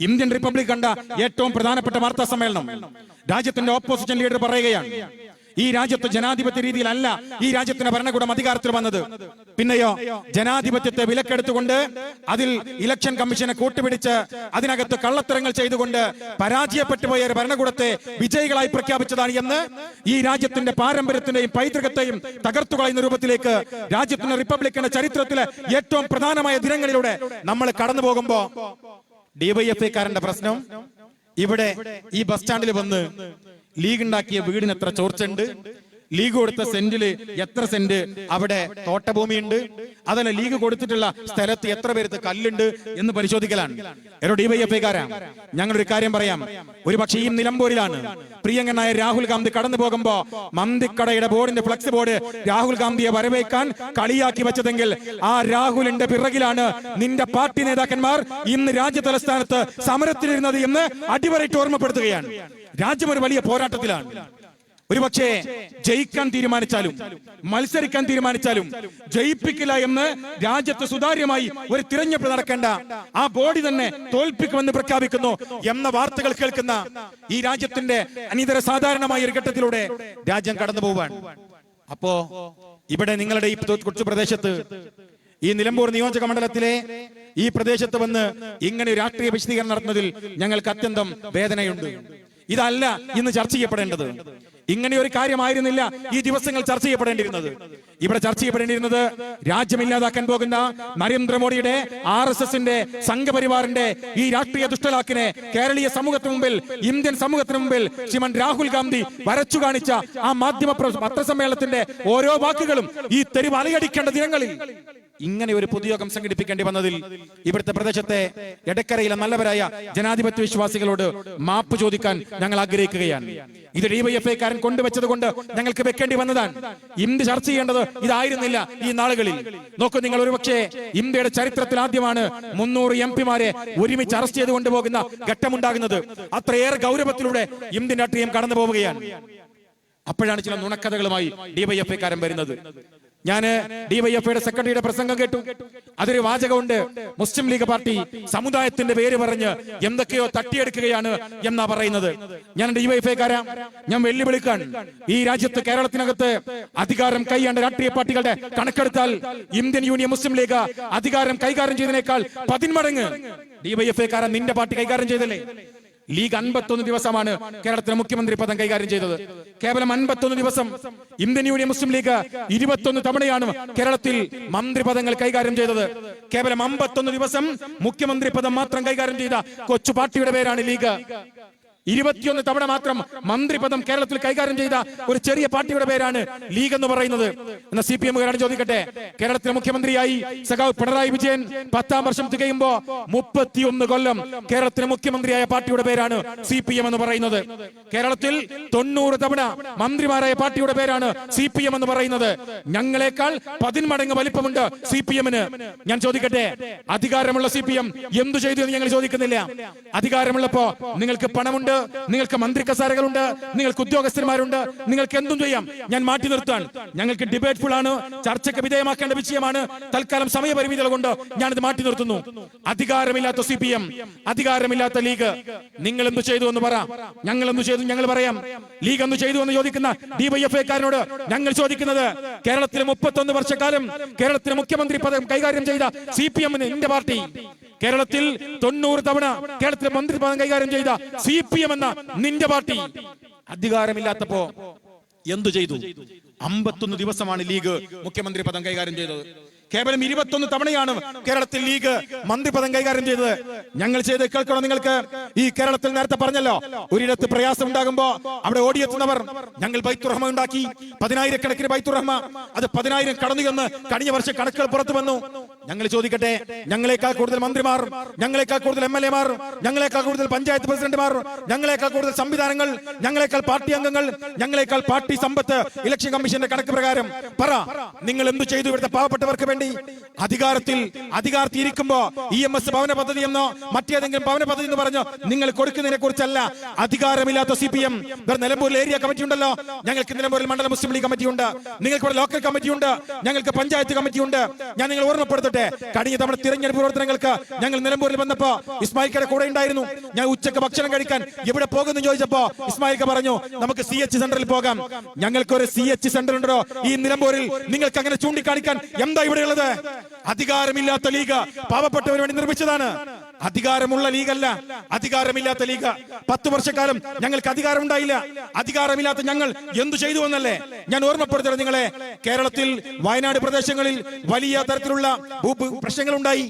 Indian republic കണ്ട ഏറ്റവും പ്രധാനപ്പെട്ട വാർത്താ സമ്മേളനം. രാജ്യത്തിന്റെ ഓപ്പോസിഷൻ ലീഡർ പറയുകയാണ്, ഈ രാജ്യത്ത് ജനാധിപത്യ രീതിയിലല്ല ഈ രാജ്യത്തിന്റെ ഭരണകൂടം അധികാരത്തിൽ വന്നത്. പിന്നെയോ ജനാധിപത്യത്തെ വിലക്കെടുത്തുകൊണ്ട് അതിൽ ഇലക്ഷൻ കമ്മീഷനെ കൂട്ടുപിടിച്ച് അതിനകത്ത് കള്ളത്തരങ്ങൾ ചെയ്തുകൊണ്ട് പരാജയപ്പെട്ടു പോയ ഒരു ഭരണകൂടത്തെ വിജയികളായി പ്രഖ്യാപിച്ചതാണ് എന്ന് ഈ രാജ്യത്തിന്റെ പാരമ്പര്യത്തിന്റെയും പൈതൃകത്തെയും തകർത്തുകളയുന്ന രൂപത്തിലേക്ക് രാജ്യത്തിന്റെ റിപ്പബ്ലിക്കിന്റെ ചരിത്രത്തിലെ ഏറ്റവും പ്രധാനമായ ദിനങ്ങളിലൂടെ നമ്മൾ കടന്നു പോകുമ്പോ ഡിവൈഎഫ്ഐക്കാരന്റെ പ്രശ്നം ഇവിടെ ഈ ബസ് സ്റ്റാൻഡിൽ വന്ന് ലീഗ് ഉണ്ടാക്കിയ വീടിന് എത്ര ചോർച്ചയുണ്ട്, ലീഗ് കൊടുത്ത സെന്റില് എത്ര സെന്റ് അവിടെ തോട്ടഭൂമിയുണ്ട്, അതല്ല ലീഗ് കൊടുത്തിട്ടുള്ള സ്ഥലത്ത് എത്ര പേരത്ത് കല്ലുണ്ട് എന്ന് പരിശോധിക്കലാണ്. ഡിവൈഎഫ്ഐക്കാരാ, ഞങ്ങളൊരു കാര്യം പറയാം. ഒരുപക്ഷെ ഈ നിലമ്പൂരിലാണ് പ്രിയങ്കനായ രാഹുൽ ഗാന്ധി കടന്നു പോകുമ്പോ മന്തിക്കടയുടെ ബോർഡിന്റെ ഫ്ലക്സ് ബോർഡ് രാഹുൽ ഗാന്ധിയെ വരവേക്കാൻ കളിയാക്കി വെച്ചതെങ്കിൽ ആ രാഹുലിന്റെ പിറകിലാണ് നിന്റെ പാർട്ടി നേതാക്കന്മാർ ഇന്ന് രാജ്യ തലസ്ഥാനത്ത് സമരത്തിലിരുന്നത് എന്ന് അടിവരയിട്ട് ഓർമ്മപ്പെടുത്തുകയാണ്. രാജ്യം ഒരു വലിയ പോരാട്ടത്തിലാണ്. ഒരുപക്ഷെ ജയിക്കാൻ തീരുമാനിച്ചാലും മത്സരിക്കാൻ തീരുമാനിച്ചാലും ജയിപ്പിക്കില്ല എന്ന് രാജ്യത്ത് സുതാര്യമായി ഒരു തിരഞ്ഞെടുപ്പ് നടക്കേണ്ട ആ ബോഡി തന്നെ തോൽപ്പിക്കുമെന്ന് പ്രഖ്യാപിക്കുന്നു എന്ന വാർത്തകൾ കേൾക്കുന്ന ഈ രാജ്യത്തിന്റെ അനിതര സാധാരണമായ ഒരു ഘട്ടത്തിലൂടെ രാജ്യം കടന്നു പോവാൻ. അപ്പോ ഇവിടെ നിങ്ങളുടെ ഈ കൊച്ചു പ്രദേശത്ത്, ഈ നിലമ്പൂർ നിയോജക മണ്ഡലത്തിലെ ഈ പ്രദേശത്ത് വന്ന് ഇങ്ങനെ രാഷ്ട്രീയ വിശദീകരണം നടത്തുന്നതിൽ ഞങ്ങൾക്ക് അത്യന്തം വേദനയുണ്ട്. ഇതല്ല ഇന്ന് ചർച്ച ചെയ്യപ്പെടേണ്ടത്. ഇങ്ങനെ ഒരു കാര്യമായിരുന്നില്ല ഈ ദിവസങ്ങൾ ചർച്ച ചെയ്യപ്പെടേണ്ടിരുന്നത്. ഇവിടെ ചർച്ച ചെയ്യപ്പെടേണ്ടിരുന്നത് രാജ്യമില്ലാതാക്കാൻ പോകുന്ന നരേന്ദ്രമോദിയുടെ RSSന്റെ സംഘപരിവാറിന്റെ ഈ രാഷ്ട്രീയ ദുഷ്ടലാക്കിനെ കേരളീയ സമൂഹത്തിന് മുമ്പിൽ, ഇന്ത്യൻ സമൂഹത്തിന് മുമ്പിൽ ശ്രീമാൻ രാഹുൽ ഗാന്ധി വരച്ചു കാണിച്ച ആ മാധ്യമ പത്രസമ്മേളനത്തിന്റെ ഓരോ വാക്കുകളും ഈ തെരുവ് അലയടിക്കേണ്ട ദിനങ്ങളിൽ ഇങ്ങനെ ഒരു പൊതുയോഗം സംഘടിപ്പിക്കേണ്ടി വന്നതിൽ ഇവിടുത്തെ പ്രദേശത്തെ എടക്കരയിലെ നല്ലവരായ ജനാധിപത്യ വിശ്വാസികളോട് മാപ്പ് ചോദിക്കാൻ ഞങ്ങൾ ആഗ്രഹിക്കുകയാണ്. ഇത് ഡിവൈഎഫ്ഐക്കാരൻ കൊണ്ടുവച്ചത് കൊണ്ട് ഞങ്ങൾക്ക് വെക്കേണ്ടി വന്നതാണ്. ഇന്ത്യ ചർച്ച ചെയ്യേണ്ടത് ഇതായിരുന്നില്ല ഈ നാളുകളിൽ. നോക്കൂ നിങ്ങൾ, ഒരുപക്ഷെ ഇന്ത്യയുടെ ചരിത്രത്തിൽ ആദ്യമാണ് 300 MP-മാരെ ഒരുമിച്ച് അറസ്റ്റ് ചെയ്ത് കൊണ്ടുപോകുന്ന ഘട്ടമുണ്ടാകുന്നത്. അത്രയേറെ ഗൗരവത്തിലൂടെ ഇന്ത്യൻ രാഷ്ട്രീയം കടന്നു പോവുകയാണ്. അപ്പോഴാണ് ചില നുണക്കഥകളുമായി ഡിവൈഎഫ്ഐക്കാരൻ വരുന്നത്. ഞാന് ഡിവൈഎഫ്ഐയുടെ സെക്രട്ടറിയുടെ പ്രസംഗം കേട്ടു. അതൊരു വാചകമുണ്ട്, മുസ്ലിം ലീഗ് പാർട്ടി സമുദായത്തിന്റെ പേര് പറഞ്ഞ് എന്തൊക്കെയോ തട്ടിയെടുക്കുകയാണ് എന്നാ പറയുന്നത്. ഞാൻ ഡിവൈഎഫ്ഐക്കാരാ, ഞാൻ വെല്ലുവിളിക്കാൻ, ഈ രാജ്യത്ത് കേരളത്തിനകത്ത് അധികാരം കൈയാണ്ട രാഷ്ട്രീയ പാർട്ടികളുടെ കണക്കെടുത്താൽ ഇന്ത്യൻ യൂണിയൻ മുസ്ലിം ലീഗ് അധികാരം കൈകാര്യം ചെയ്തതിനേക്കാൾ 10 മടങ്ങ് ഡിവൈഎഫ്ഐക്കാരൻ നിന്റെ പാർട്ടി കൈകാര്യം ചെയ്തല്ലേ. ലീഗ് 51 ദിവസമാണ് കേരളത്തിലെ മുഖ്യമന്ത്രി പദം കൈകാര്യം ചെയ്തത്. കേവലം 51 ദിവസം. ഇന്ത്യൻ യൂണിയൻ മുസ്ലിം ലീഗ് 21 തവണയാണ് കേരളത്തിൽ മന്ത്രിപദങ്ങൾ കൈകാര്യം ചെയ്തത്. കേവലം 51 ദിവസം മുഖ്യമന്ത്രി പദം മാത്രം കൈകാര്യം ചെയ്ത കൊച്ചു പാർട്ടിയുടെ പേരാണ് ലീഗ്. 21 തവണ മാത്രം മന്ത്രിപദം കേരളത്തിൽ കൈകാര്യം ചെയ്ത ഒരു ചെറിയ പാർട്ടിയുടെ പേരാണ് ലീഗ് എന്ന് പറയുന്നത്. എന്ന CPM-കാരോട് ചോദിക്കട്ടെ, കേരളത്തിലെ മുഖ്യമന്ത്രിയായി സഖാവ് പിണറായി വിജയൻ 10ാം വർഷം തികയുമ്പോ 31 കൊല്ലം കേരളത്തിലെ മുഖ്യമന്ത്രിയായ പാർട്ടിയുടെ പേരാണ് CPM എന്ന് പറയുന്നത്. കേരളത്തിൽ 90 തവണ മന്ത്രിമാരായ പാർട്ടിയുടെ പേരാണ് CPM എന്ന് പറയുന്നത്. ഞങ്ങളെക്കാൾ 10 മടങ്ങ് വലിപ്പമുണ്ട് CPM-ന്. ഞാൻ ചോദിക്കട്ടെ, അധികാരമുള്ള CPM എന്തു ചെയ്തു എന്ന് ഞങ്ങൾ ചോദിക്കുന്നില്ല. അധികാരമുള്ളപ്പോ നിങ്ങൾക്ക് പണമുണ്ട്, നിങ്ങൾക്ക് മന്ത്രി കസാരകളുണ്ട്, നിങ്ങൾക്ക് ഉദ്യോഗസ്ഥന്മാരുണ്ട്, നിങ്ങൾക്ക് എന്തും ചെയ്യാം. ഞാൻ മാറ്റി നിർത്താൻ, ഞങ്ങൾക്ക് ഡിബേറ്റ്ഫുൾ ആണ്, ചർച്ചയ്ക്ക് വിധേയമാക്കേണ്ട വിഷയമാണ്. തൽക്കാലം സമയപരിമിതികൾ കൊണ്ട് ഞാനിത് മാറ്റി നിർത്തുന്നു. അധികാരമില്ലാത്ത CPM, അധികാരമില്ലാത്ത ലീഗ്, നിങ്ങൾ എന്തു ചെയ്തു എന്ന് പറ. ഞങ്ങൾ എന്തു ചെയ്തു ഞങ്ങൾ പറയാം. ലീഗ് എന്തു ചെയ്തു എന്ന് ചോദിക്കുന്ന ഡിവൈഎഫ്ഐക്കാരനോട് ഞങ്ങൾ ചോദിക്കുന്നത്, കേരളത്തിലെ 31 വർഷക്കാലം കേരളത്തിലെ മുഖ്യമന്ത്രി പദം കൈകാര്യം ചെയ്ത CPM-ന് എന്റെ പാർട്ടി, കേരളത്തിൽ 90 തവണ കേരളത്തിലെ മന്ത്രിപദം കൈകാര്യം ചെയ്ത CPM എന്ന നിന്റെ പാർട്ടി അധികാരമില്ലാത്തപ്പോ എന്തു ചെയ്തു? 51 ദിവസമാണ് ലീഗ് മുഖ്യമന്ത്രി പദം കൈകാര്യം ചെയ്തത്. കേവലം 21 തവണയാണ് കേരളത്തിൽ ലീഗ് മന്ത്രിപദം കൈകാര്യം ചെയ്തത്. ഞങ്ങൾ ചെയ്ത് കേൾക്കണം നിങ്ങൾക്ക്. ഈ കേരളത്തിൽ നേരത്തെ പറഞ്ഞല്ലോ, ഒരിടത്ത് പ്രയാസം ഉണ്ടാകുമ്പോ അവിടെ ഓടിയെത്തുന്നവർ, ഞങ്ങൾ ബൈത്തുർ റഹ്മ ഉണ്ടാക്കി, 10,000-കണക്കിന് ബൈത്തുർ റഹ്മ, അത് 10,000 കടന്നു എന്ന് കഴിഞ്ഞ വർഷം കണക്കുകൾ പുറത്തു വന്നു. ഞങ്ങൾ ചോദിക്കട്ടെ, ഞങ്ങളെക്കാൾ കൂടുതൽ മന്ത്രിമാർ, ഞങ്ങളെക്കാൾ കൂടുതൽ MLA-മാർ, ഞങ്ങളെക്കാൾ കൂടുതൽ പഞ്ചായത്ത് പ്രസിഡന്റുമാർ, ഞങ്ങളെക്കാൾ കൂടുതൽ സംവിധാനങ്ങൾ, ഞങ്ങളെക്കാൾ പാർട്ടി അംഗങ്ങൾ, ഞങ്ങളെക്കാൾ പാർട്ടി സമ്പത്ത് ഇലക്ഷൻ കമ്മീഷന്റെ കണക്ക് പ്രകാരം പറ, നിങ്ങൾ എന്തു ചെയ്തു ഇവിടുത്തെ പാവപ്പെട്ടവർക്ക് വേണ്ടി? അധികാരത്തിൽ ഇരിക്കുമ്പോ EMS ഭവന പദ്ധതി എന്നോ മറ്റേതെങ്കിലും ഭവന പദ്ധതി എന്ന് പറഞ്ഞോ നിങ്ങൾ കൊടുക്കുന്നതിനെ കുറിച്ചല്ല. അധികാരമില്ലാത്ത CPM, നിലമ്പൂരിൽ ഏരിയ കമ്മിറ്റി ഉണ്ടല്ലോ, ഞങ്ങൾക്ക് നിലമ്പൂരിൽ മണ്ഡല മുസ്ലിം ലീഗ് കമ്മിറ്റി ഉണ്ട്, നിങ്ങൾക്ക് ഇവിടെ ലോക്കൽ കമ്മിറ്റി ഉണ്ട്, ഞങ്ങൾക്ക് പഞ്ചായത്ത് കമ്മിറ്റി ഉണ്ട്. ഞാൻ നിങ്ങൾ ഓർമ്മപ്പെടുത്തട്ടെ, ഓർമ്മപ്പെടുത്തട്ടെ, കഴിഞ്ഞ തവണ തിരഞ്ഞെടുപ്പ് പ്രവർത്തനങ്ങൾക്ക് ഞങ്ങൾ നിലമ്പൂരിൽ വന്നപ്പോ ഇസ്മായിൽക്കയുടെ കൂടെ ഉണ്ടായിരുന്നു. ഞാൻ ഉച്ചക്ക് ഭക്ഷണം കഴിക്കാൻ എവിടെ പോകുന്നു ചോദിച്ചപ്പോ ഇസ്മായിൽക്ക പറഞ്ഞു, നമുക്ക് CH സെന്ററിൽ പോകാം. ഞങ്ങൾക്കൊരു CH സെന്റർ ഉണ്ടോ ഈ നിലമ്പൂരിൽ? നിങ്ങൾക്ക് അങ്ങനെ ചൂണ്ടിക്കാണിക്കാൻ എന്താ ഇവിടെ ഉള്ളത്? അധികാരമില്ലാത്ത ലീഗ് പാവപ്പെട്ടവന് വേണ്ടി നിർമ്മിച്ചതാണ്. അധികാരമുള്ള ലീഗല്ല, അധികാരമില്ലാത്ത ലീഗ്. 10 വർഷക്കാലം ഞങ്ങൾക്ക് അധികാരം ഉണ്ടായില്ല. അധികാരമില്ലാത്ത ഞങ്ങൾ എന്തു ചെയ്തു എന്നല്ലേ ഞാൻ ഓർമ്മപ്പെടുത്തണം നിങ്ങളെ. കേരളത്തിൽ വയനാട് പ്രദേശങ്ങളിൽ വലിയ തരത്തിലുള്ള പ്രശ്നങ്ങൾ ഉണ്ടായി.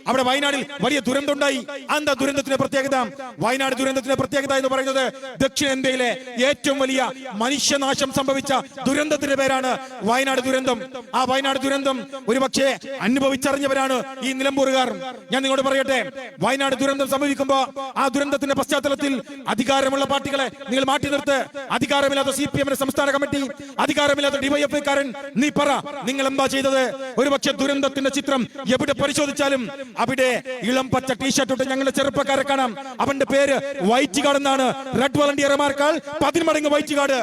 അവിടെ വയനാടിൽ വലിയ ദുരന്തം ഉണ്ടായി. എന്താ ദുരന്തത്തിന്റെ പ്രത്യേകത? വയനാട് ദുരന്തത്തിന്റെ പ്രത്യേകത എന്ന് പറയുന്നത് ദക്ഷിണേന്ത്യയിലെ ഏറ്റവും വലിയ മനുഷ്യനാശം സംഭവിച്ച ദുരന്തത്തിന്റെ പേരാണ് വയനാട് ദുരന്തം. ആ വയനാട് ദുരന്തം ഒരുപക്ഷെ അനുഭവിച്ചറിഞ്ഞവരാണ് ഈ നിലമ്പൂരുകാർ. ഞാൻ നിങ്ങളോട് പറയട്ടെ, വയനാട് ദുരന്തം സംഭവിക്കുമ്പോ ആ ദുരന്തത്തിന്റെ പശ്ചാത്തലത്തിൽ അധികാരമുള്ള പാർട്ടികളെ നിങ്ങൾ മാറ്റി നിർത്ത്. അധികാരമില്ലാത്ത CPM സംസ്ഥാന കമ്മിറ്റി, അധികാരമില്ലാത്ത DYFI-കാരൻ, നീ പറ നിങ്ങൾ എന്താ ചെയ്തത്? ഒരുപക്ഷെ ദുരന്തത്തിന്റെ ചിത്രം എവിടെ പരിശോധിച്ചാലും അവിടെ ഇളം പച്ച ടീഷർട്ട് ഇട്ട് ഞങ്ങളുടെ ചെറുപ്പക്കാരെ കാണാം. അവന്റെ പേര് വൈറ്റ് ഗാർഡ് എന്നാണ്. റെഡ് വളണ്ടിയർമാർക്കാൾ 10 മടങ്ങ് വൈറ്റ് ഗാർഡ്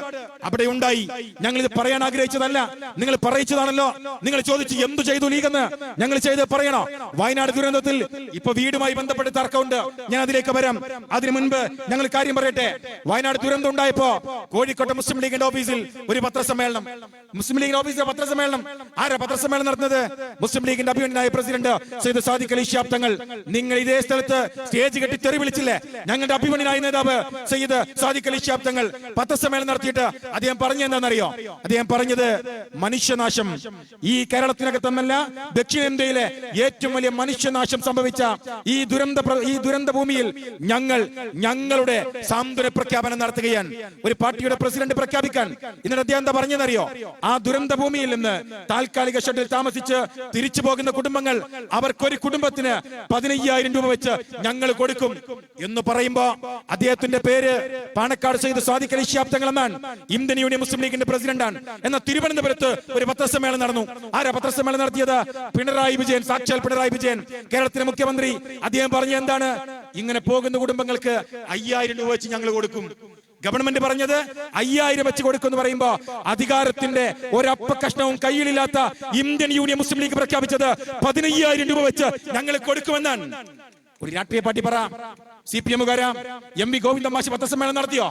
അവിടെ ഉണ്ടായി. ഞങ്ങൾ ഇത് പറയാൻ ആഗ്രഹിച്ചതല്ല, നിങ്ങൾ പറയിച്ചതാണല്ലോ. നിങ്ങൾ ചോദിച്ചു എന്തു ചെയ്തു ലീഗെന്ന്. ഞങ്ങൾ ചെയ്ത് പറയണോ? വയനാട് ദുരന്തത്തിൽ ഇപ്പൊ വീടുമായി ബന്ധപ്പെട്ട് തർക്കമുണ്ട്, ഞാൻ അതിലേക്ക് വരാം. അതിനു മുൻപ് ഞങ്ങൾ കാര്യം പറയട്ടെ. വയനാട് ദുരന്തം ഉണ്ടായപ്പോ കോഴിക്കോട്ടെ മുസ്ലിം ലീഗിന്റെ ഓഫീസിൽ ഒരു പത്രസമ്മേളനം, മുസ്ലിം ലീഗിന്റെ ഓഫീസിലെ പത്രസമ്മേളനം. ആരാ പത്രസമ്മേളനം നടത്തുന്നത്? മുസ്ലിം ലീഗിന്റെ അഭിമന്യനായ പ്രസിഡന്റ് സയ്യിദ് സാദിഖ് അലി ശിഹാബ് തങ്ങൾ. നിങ്ങൾ ഇതേ സ്ഥലത്ത് സ്റ്റേജ് കെട്ടി തെറി വിളിച്ചില്ലേ? ഞങ്ങളുടെ അഭിമന്യനായ നേതാവ് സയ്യിദ് സാദിഖ് അലി ശിഹാബ് തങ്ങൾ പത്രസമ്മേളനം നടത്തിയിട്ട് അദ്ദേഹം പറഞ്ഞ എന്താണെന്നറിയോ? അദ്ദേഹം പറഞ്ഞത് മനുഷ്യനാശം ഈ കേരളത്തിനകത്തല്ല ദക്ഷിണേന്ത്യയിലെ ഏറ്റവും വലിയ മനുഷ്യനാശം സംഭവിച്ച ഈ ദുരന്ത ഭൂമിയിൽ ഞങ്ങളുടെ സാന്ത്വന പ്രഖ്യാപനം നടത്തുകയാണ്. ഒരു പാർട്ടിയുടെ പ്രസിഡന്റ് പ്രഖ്യാപിക്കാൻ ഇന്നലെ അദ്ദേഹം എന്താ പറഞ്ഞതെന്നറിയോ? ആ ദുരന്ത ഭൂമിയിൽ നിന്ന് താൽക്കാലിക ഷെഡിൽ താമസിച്ച് തിരിച്ചു പോകുന്ന കുടുംബങ്ങൾ, അവർക്കൊരു കുടുംബത്തിന് 15,000 രൂപ വെച്ച് ഞങ്ങൾ കൊടുക്കും എന്ന് പറയുമ്പോ അദ്ദേഹത്തിന്റെ പേര് പാണക്കാട് സയ്യിദ് സാദിഖ് അലി ശിഹാബ് തങ്ങൾ എന്നാണ്. ഇന്ത്യൻ യൂണിയൻ മുസ്ലിം ലീഗിന്റെ പ്രസിഡന്റാണ്. എന്നാൽ തിരുവനന്തപുരത്ത് ഒരു പത്രസമ്മേളനം നടന്നു. ആരാ പത്രസമ്മേളനം നടത്തിയത്? പിണറായി വിജയൻ, സാക്ഷാൽ പിണറായി വിജയൻ, കേരളത്തിലെ മുഖ്യമന്ത്രി. അദ്ദേഹം പറഞ്ഞ എന്താണ്? ഇങ്ങനെ പോകുന്ന കുടുംബങ്ങൾക്ക് 5,000 രൂപ വെച്ച് ഞങ്ങൾ കൊടുക്കും. ഗവൺമെന്റ് പറഞ്ഞത് 5,000 വെച്ച് കൊടുക്കുമെന്ന് പറയുമ്പോ അധികാരത്തിന്റെ ഒരപ്പ കഷ്ണവും കയ്യിലില്ലാത്ത ഇന്ത്യൻ യൂണിയൻ മുസ്ലിം ലീഗ് പ്രഖ്യാപിച്ചത് 15,000 രൂപ വെച്ച് ഞങ്ങൾ കൊടുക്കുമെന്നാണ്. ഒരു രാഷ്ട്രീയ പാർട്ടി പറ, CPM-കാരാ. MV ഗോവിന്ദ മാഷ് പത്രസമ്മേളനം നടത്തിയോ?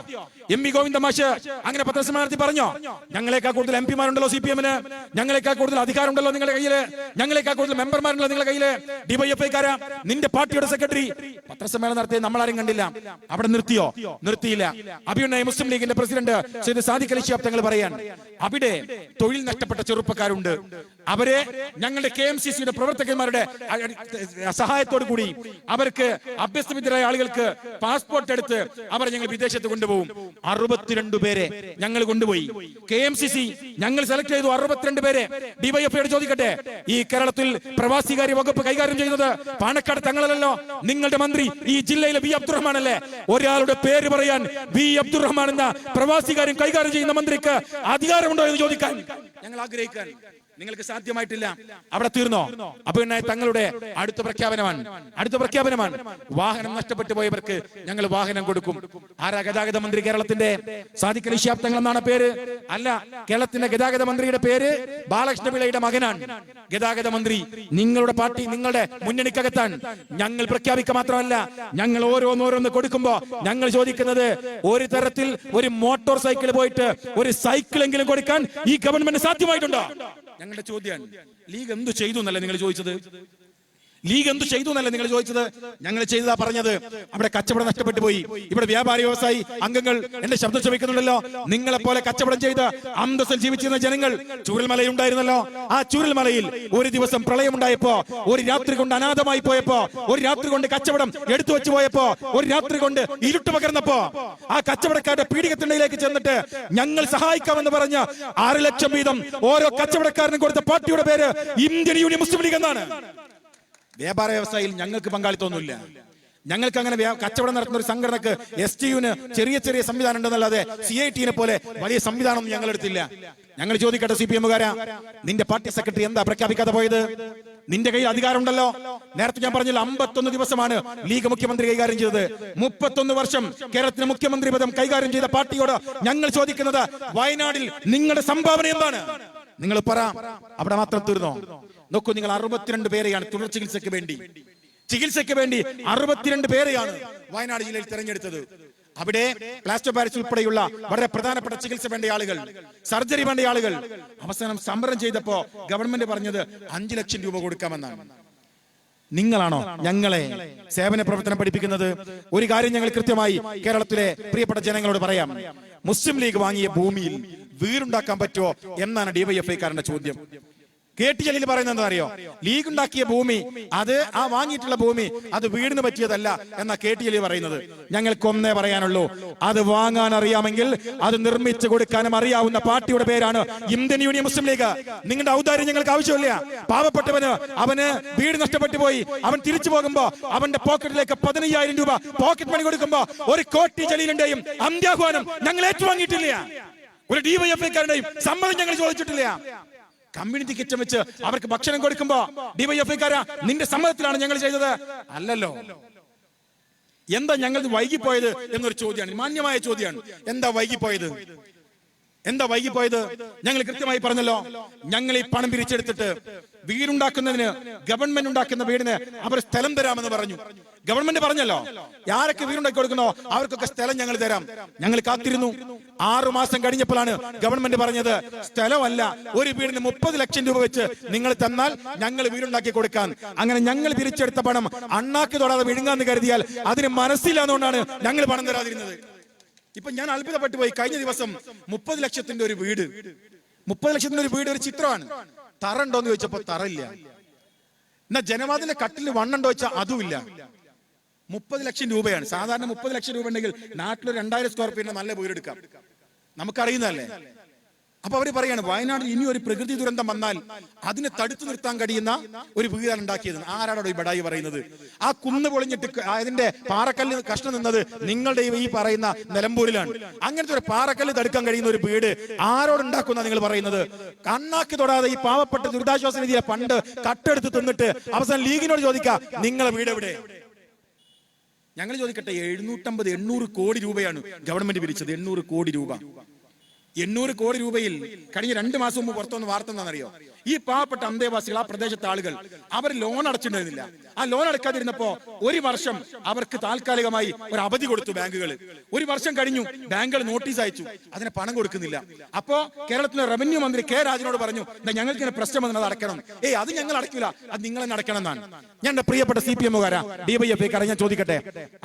MV ഗോവിന്ദ മാഷ് അങ്ങനെ പത്രസമ്മേളനം നടത്തി പറഞ്ഞോ? ഞങ്ങളെക്കാൾ കൂടുതൽ MP-മാരുണ്ടല്ലോ CPM-ന്, ഞങ്ങളെക്കാൾ കൂടുതൽ അധികാരമുണ്ടല്ലോ നിങ്ങളുടെ കയ്യില്, ഞങ്ങളെക്കാൾ കൂടുതൽ മെമ്പർമാരുണ്ടല്ലോ നിങ്ങളുടെ കയ്യില്. DYFI-കാരാ, നിന്റെ പാർട്ടിയുടെ സെക്രട്ടറി പത്രസമ്മേളനം നടത്തിയ നമ്മളാരും കണ്ടില്ല. അവിടെ നിർത്തിയോ? നിർത്തിയില്ല. അഭിമന്യ മുസ്ലിം ലീഗിന്റെ പ്രസിഡന്റ് സയ്യിദ് സാദിഖ് അലി ശിഹാബ് തങ്ങൾ പറയാൻ, അവിടെ തൊഴിൽ നഷ്ടപ്പെട്ട ചെറുപ്പക്കാരുണ്ട്. അവരെ ഞങ്ങളുടെ KMCC-യുടെ പ്രവർത്തകന്മാരുടെ സഹായത്തോടു കൂടി അവർക്ക് അഭ്യസ്തവിദ്യരായ ആളുകൾക്ക് പാസ്പോർട്ട് എടുത്ത് അവരെ ഞങ്ങൾ വിദേശത്ത് കൊണ്ടുപോകും. 62 പേരെ ഞങ്ങൾ കൊണ്ടുപോയി. KMCC ഞങ്ങൾ സെലക്ട് ചെയ്തു 62 പേരെ. DYFI-യോട് ചോദിക്കട്ടെ, ഈ കേരളത്തിൽ പ്രവാസികാര്യ വകുപ്പ് കൈകാര്യം ചെയ്യുന്നത് പാണക്കാട് തങ്ങളല്ലോ, നിങ്ങളുടെ മന്ത്രി ഈ ജില്ലയിലെ V അബ്ദുറഹ്മാൻ അല്ലേ? ഒരാളുടെ പേര് പറയാൻ V അബ്ദുറഹ്മാൻ എന്ന പ്രവാസികാര്യം കൈകാര്യം ചെയ്യുന്ന മന്ത്രിക്ക് അധികാരമുണ്ടോ എന്ന് ചോദിക്കാൻ ഞങ്ങൾ ആഗ്രഹിക്കാൻ. നിങ്ങൾക്ക് സാധ്യമായിട്ടില്ല. അവിടെ തീർന്നോ? അഭിമന്യ തങ്ങളുടെ അടുത്ത പ്രഖ്യാപനമാണ്. വാഹനം നഷ്ടപ്പെട്ടു പോയവർക്ക് ഞങ്ങൾ വാഹനം കൊടുക്കും. ആരാ ഗതാഗത മന്ത്രി? കേരളത്തിന്റെ സാദിഖ് അലി ശിഹാബ് തങ്ങൾ എന്നാണ് പേര്. അല്ല, കേരളത്തിന്റെ ഗതാഗത മന്ത്രിയുടെ പേര് ബാലകൃഷ്ണ പിള്ളയുടെ മകനാണ് ഗതാഗത മന്ത്രി. നിങ്ങളുടെ പാർട്ടി, നിങ്ങളുടെ മുന്നണിക്കകത്താണ്. ഞങ്ങൾ പ്രഖ്യാപിക്കുക മാത്രമല്ല, ഞങ്ങൾ ഓരോന്നോരോന്ന് കൊടുക്കുമ്പോ ഞങ്ങൾ ചോദിക്കുന്നത്, ഒരു തരത്തിൽ ഒരു മോട്ടോർ സൈക്കിൾ പോയിട്ട് ഒരു സൈക്കിളെങ്കിലും കൊടുക്കാൻ ഈ ഗവൺമെന്റ് സാധ്യമായിട്ടുണ്ടോ? ഞങ്ങളുടെ ചോദ്യം. ലീഗ് എന്തു ചെയ്തു എന്നല്ല നിങ്ങൾ ചോദിച്ചത്. ലീഗ് എന്തു ചെയ്തു എന്നല്ല നിങ്ങൾ ചോദിച്ചത്. ഞങ്ങൾ ചെയ്തതാ പറഞ്ഞത്. അവിടെ കച്ചവടം നഷ്ടപ്പെട്ടു പോയി. ഇവിടെ വ്യാപാരി വ്യവസായി അംഗങ്ങൾ എന്റെ ശബ്ദം ശ്രമിക്കുന്നുണ്ടല്ലോ. നിങ്ങളെ പോലെ കച്ചവടം ചെയ്ത് അന്തസ്സിൽ ജീവിച്ചിരുന്ന ജനങ്ങൾ ചൂരൽമലയുണ്ടായിരുന്നല്ലോ. ആ ചൂരൽമലയിൽ ഒരു ദിവസം പ്രളയമുണ്ടായപ്പോ, ഒരു രാത്രി കൊണ്ട് അനാഥമായി പോയപ്പോ, ഒരു രാത്രി കൊണ്ട് കച്ചവടം എടുത്തു വെച്ചു പോയപ്പോ, ഒരു രാത്രി കൊണ്ട് ഇരുട്ട് പകർന്നപ്പോ ആ കച്ചവടക്കാരുടെ പീഡികത്തിണ്ടയിലേക്ക് ചെന്നിട്ട് ഞങ്ങൾ സഹായിക്കാമെന്ന് പറഞ്ഞ 6 ലക്ഷം വീതം ഓരോ കച്ചവടക്കാരനും കൊടുത്ത പാർട്ടിയുടെ പേര് ഇന്ത്യൻ യൂണിയൻ മുസ്ലിം ലീഗ് എന്നാണ്. വ്യാപാര വ്യവസായിയിൽ ഞങ്ങൾക്ക് പങ്കാളിത്തമൊന്നുമില്ല. ഞങ്ങൾക്ക് അങ്ങനെ കച്ചവടം നടത്തുന്ന ഒരു സംഘടനക്ക് STU-ന് ചെറിയ ചെറിയ സംവിധാനം ഉണ്ടെന്നല്ലാതെ CIT-നെ പോലെ വലിയ സംവിധാനം ഞങ്ങൾ എടുത്തില്ല. ഞങ്ങൾ ചോദിക്കട്ടെ, CPM-കാരാ, നിന്റെ പാർട്ടി സെക്രട്ടറി എന്താ പ്രഖ്യാപിക്കാതെ പോയത്? നിന്റെ കയ്യിൽ അധികാരമുണ്ടല്ലോ. നേരത്തെ ഞാൻ പറഞ്ഞില്ല, 51 ദിവസമാണ് ലീഗ് മുഖ്യമന്ത്രി കൈകാര്യം ചെയ്തത്. 31 വർഷം കേരളത്തിന് മുഖ്യമന്ത്രി പദം കൈകാര്യം ചെയ്ത പാർട്ടിയോട് ഞങ്ങൾ ചോദിക്കുന്നത്, വയനാടിൽ നിങ്ങളുടെ സംഭാവന എന്താണ്? നിങ്ങൾ പറ. അവിടെ മാത്രം തീർന്നോ? നോക്കൂ, നിങ്ങൾ 62 പേരെയാണ് തുടർ ചികിത്സയ്ക്ക് വേണ്ടി 62 പേരെയാണ് വയനാട് ജില്ലയിൽ തെരഞ്ഞെടുത്തത്. അവിടെ പ്ലാസ്റ്റർ പാരിസ് ഉൾപ്പെടെയുള്ള വളരെ പ്രധാനപ്പെട്ട ചികിത്സ വേണ്ട ആളുകൾ, സർജറി വേണ്ട ആളുകൾ അവസാനം സമരം ചെയ്തപ്പോ ഗവൺമെന്റ് പറഞ്ഞത് 5 ലക്ഷം രൂപ കൊടുക്കാമെന്നാണ്. നിങ്ങളാണോ ഞങ്ങളെ സേവന പ്രവർത്തനം പഠിപ്പിക്കുന്നത്? ഒരു കാര്യം ഞങ്ങൾ കൃത്യമായി കേരളത്തിലെ പ്രിയപ്പെട്ട ജനങ്ങളോട് പറയാം. മുസ്ലിം ലീഗ് വാങ്ങിയ ഭൂമിയിൽ വീടുണ്ടാക്കാൻ പറ്റുമോ എന്നാണ് ഡിവൈഎഫ്ഐക്കാരന്റെ ചോദ്യം. KT ജലീൽ പറയുന്നത് എന്താ അറിയോ? ലീഗ് ഉണ്ടാക്കിയ ഭൂമി, അത് ആ വാങ്ങിയിട്ടുള്ള ഭൂമി അത് വീടിന് പറ്റിയതല്ല എന്നാ KT ജലീൽ പറയുന്നത്. ഞങ്ങൾക്കൊന്നേ പറയാനുള്ളൂ, അത് വാങ്ങാൻ അറിയാമെങ്കിൽ അത് നിർമ്മിച്ചു കൊടുക്കാനും അറിയാവുന്ന പാർട്ടിയുടെ പേരാണ് ഇന്ത്യൻ യൂണിയൻ മുസ്ലിം ലീഗ്. നിങ്ങളുടെ ഔദാര്യം ഞങ്ങൾക്ക് ആവശ്യമില്ല. പാവപ്പെട്ടവന് അവന് വീട് നഷ്ടപ്പെട്ടു പോയി, അവൻ തിരിച്ചു പോകുമ്പോ അവന്റെ പോക്കറ്റിലേക്ക് 15,000 രൂപ പോക്കറ്റ് മണി കൊടുക്കുമ്പോ ഒരു KT ജലീലിന്റെയും അന്ത്യാഹ്വാനം ഞങ്ങൾ ഏറ്റുവാങ്ങിയിട്ടില്ല. ഒരു ഡിവൈഎഫ്ഐക്കാരുടെയും സമ്മതം ഞങ്ങൾ ചോദിച്ചിട്ടില്ല. കമ്മ്യൂണിറ്റി കിച്ചൺ വെച്ച് അവർക്ക് ഭക്ഷണം കൊടുക്കുമ്പോ ഡിവൈഎഫ്ഐക്കാരാ നിന്റെ സമ്മതത്തിലാണ് ഞങ്ങൾ ചെയ്തത്? അല്ലല്ലോ. എന്താ ഞങ്ങൾ വൈകിപ്പോയത് എന്നൊരു ചോദ്യമാണ്, മാന്യമായ ചോദ്യമാണ്. എന്താ വൈകിപ്പോയത്? ഞങ്ങൾ കൃത്യമായി പറഞ്ഞല്ലോ. ഞങ്ങൾ ഈ പണം പിരിച്ചെടുത്തിട്ട് വീടുണ്ടാക്കുന്നതിന്, ഗവൺമെന്റ് ഉണ്ടാക്കുന്ന വീടിന് അവർ സ്ഥലം തരാമെന്ന് പറഞ്ഞു. ഗവൺമെന്റ് പറഞ്ഞല്ലോ, ആരൊക്കെ വീടുണ്ടാക്കി കൊടുക്കുന്നോ അവർക്കൊക്കെ സ്ഥലം ഞങ്ങൾ തരാം. ഞങ്ങൾ കാത്തിരുന്നു. 6 മാസം കഴിഞ്ഞപ്പോഴാണ് ഗവൺമെന്റ് പറഞ്ഞത് സ്ഥലമല്ല, ഒരു വീടിന് 30 ലക്ഷം രൂപ വെച്ച് നിങ്ങൾ തന്നാൽ ഞങ്ങൾ വീടുണ്ടാക്കി കൊടുക്കാൻ. അങ്ങനെ ഞങ്ങൾ പിരിച്ചെടുത്ത പണം അണ്ണാക്ക് തൊടാതെ വിഴുങ്ങാന്ന് കരുതിയാൽ അതിന് മനസ്സിലാന്നുകൊണ്ടാണ് ഞങ്ങൾ പണം തരാതിരുന്നത്. ഇപ്പൊ ഞാൻ അത്ഭുതപ്പെട്ടു പോയി. കഴിഞ്ഞ ദിവസം 30 ലക്ഷത്തിന്റെ ഒരു വീട് ഒരു ചിത്രമാണ്. തറ ഉണ്ടോന്ന് ചോദിച്ചപ്പോ തറയില്ല. എന്നാ ജനവാദിന്റെ കട്ടിൽ വണ്ണുണ്ടോ ചോദിച്ചാൽ അതുമില്ല. 30 ലക്ഷം രൂപയാണ്. സാധാരണ 30 ലക്ഷം രൂപ ഉണ്ടെങ്കിൽ നാട്ടിലൊരു 2000 സ്ക്വയർ ഫീറ്റിന്റെ നല്ല വീടെടുക്കാം. നമുക്കറിയുന്നതല്ലേ. അപ്പൊ അവര് പറയാണ്, വയനാട്ടിൽ ഇനി ഒരു പ്രകൃതി ദുരന്തം വന്നാൽ അതിനെ തടുത്തു നിർത്താൻ കഴിയുന്ന ഒരു വീടാണ് ഉണ്ടാക്കിയത്. ആരാടോ ഈ ബടായി പറയുന്നത്? ആ കുന്ന് പൊളിഞ്ഞിട്ട് അതിന്റെ പാറക്കല്ല് കഷ്ണം നിന്നത് നിങ്ങളുടെ ഈ പറയുന്ന നിലമ്പൂരിലാണ്. അങ്ങനത്തെ ഒരു പാറക്കല്ല് തടുക്കാൻ കഴിയുന്ന ഒരു വീട് ആരോടുണ്ടാക്കുന്ന നിങ്ങൾ പറയുന്നത്? കണ്ണാക്കി തൊടാതെ ഈ പാവപ്പെട്ട ദുരിതാശ്വാസ നിധിയെ ഫണ്ട് കട്ടെടുത്ത് തിന്നിട്ട് അവസാനം ലീഗിനോട് ചോദിക്കാം, നിങ്ങളെ വീട് എവിടെ? ഞങ്ങൾ ചോദിക്കട്ടെ, 750-800 കോടി രൂപയാണ് ഗവൺമെന്റ് പിരിച്ചത്. 800 കോടി രൂപ. 800 കോടി രൂപയിൽ കഴിഞ്ഞ 2 മാസം മുമ്പ് പുറത്തുവന്ന വാർത്ത എന്താണെന്നറിയോ? ഈ പാവപ്പെട്ട അന്തേവാസികൾ, ആ പ്രദേശത്തെ ആളുകൾ, അവർ ലോൺ അടച്ചിട്ടുണ്ടായിരുന്നില്ല. ആ ലോൺ അടക്കാതിരുന്നപ്പോ 1 വർഷം അവർക്ക് താൽക്കാലികമായി ഒരു അവധി കൊടുത്തു ബാങ്കുകൾ. 1 വർഷം കഴിഞ്ഞു, ബാങ്കുകൾ നോട്ടീസ് അയച്ചു, അതിന് പണം കൊടുക്കുന്നില്ല. അപ്പോ കേരളത്തിലെ റവന്യൂ മന്ത്രി K. രാജനോട് പറഞ്ഞു, ഞങ്ങൾക്ക് ഇങ്ങനെ പ്രശ്നം വന്നത് അത് അടക്കണം. അത് ഞങ്ങൾ അടയ്ക്കില്ല, അത് നിങ്ങൾ തന്നെ അടയ്ക്കണം എന്നാണ്. ഞാൻ എന്റെ പ്രിയപ്പെട്ട CPM-കാരാ, DYFI-ക്കാരെ ഞാൻ ചോദിക്കട്ടെ,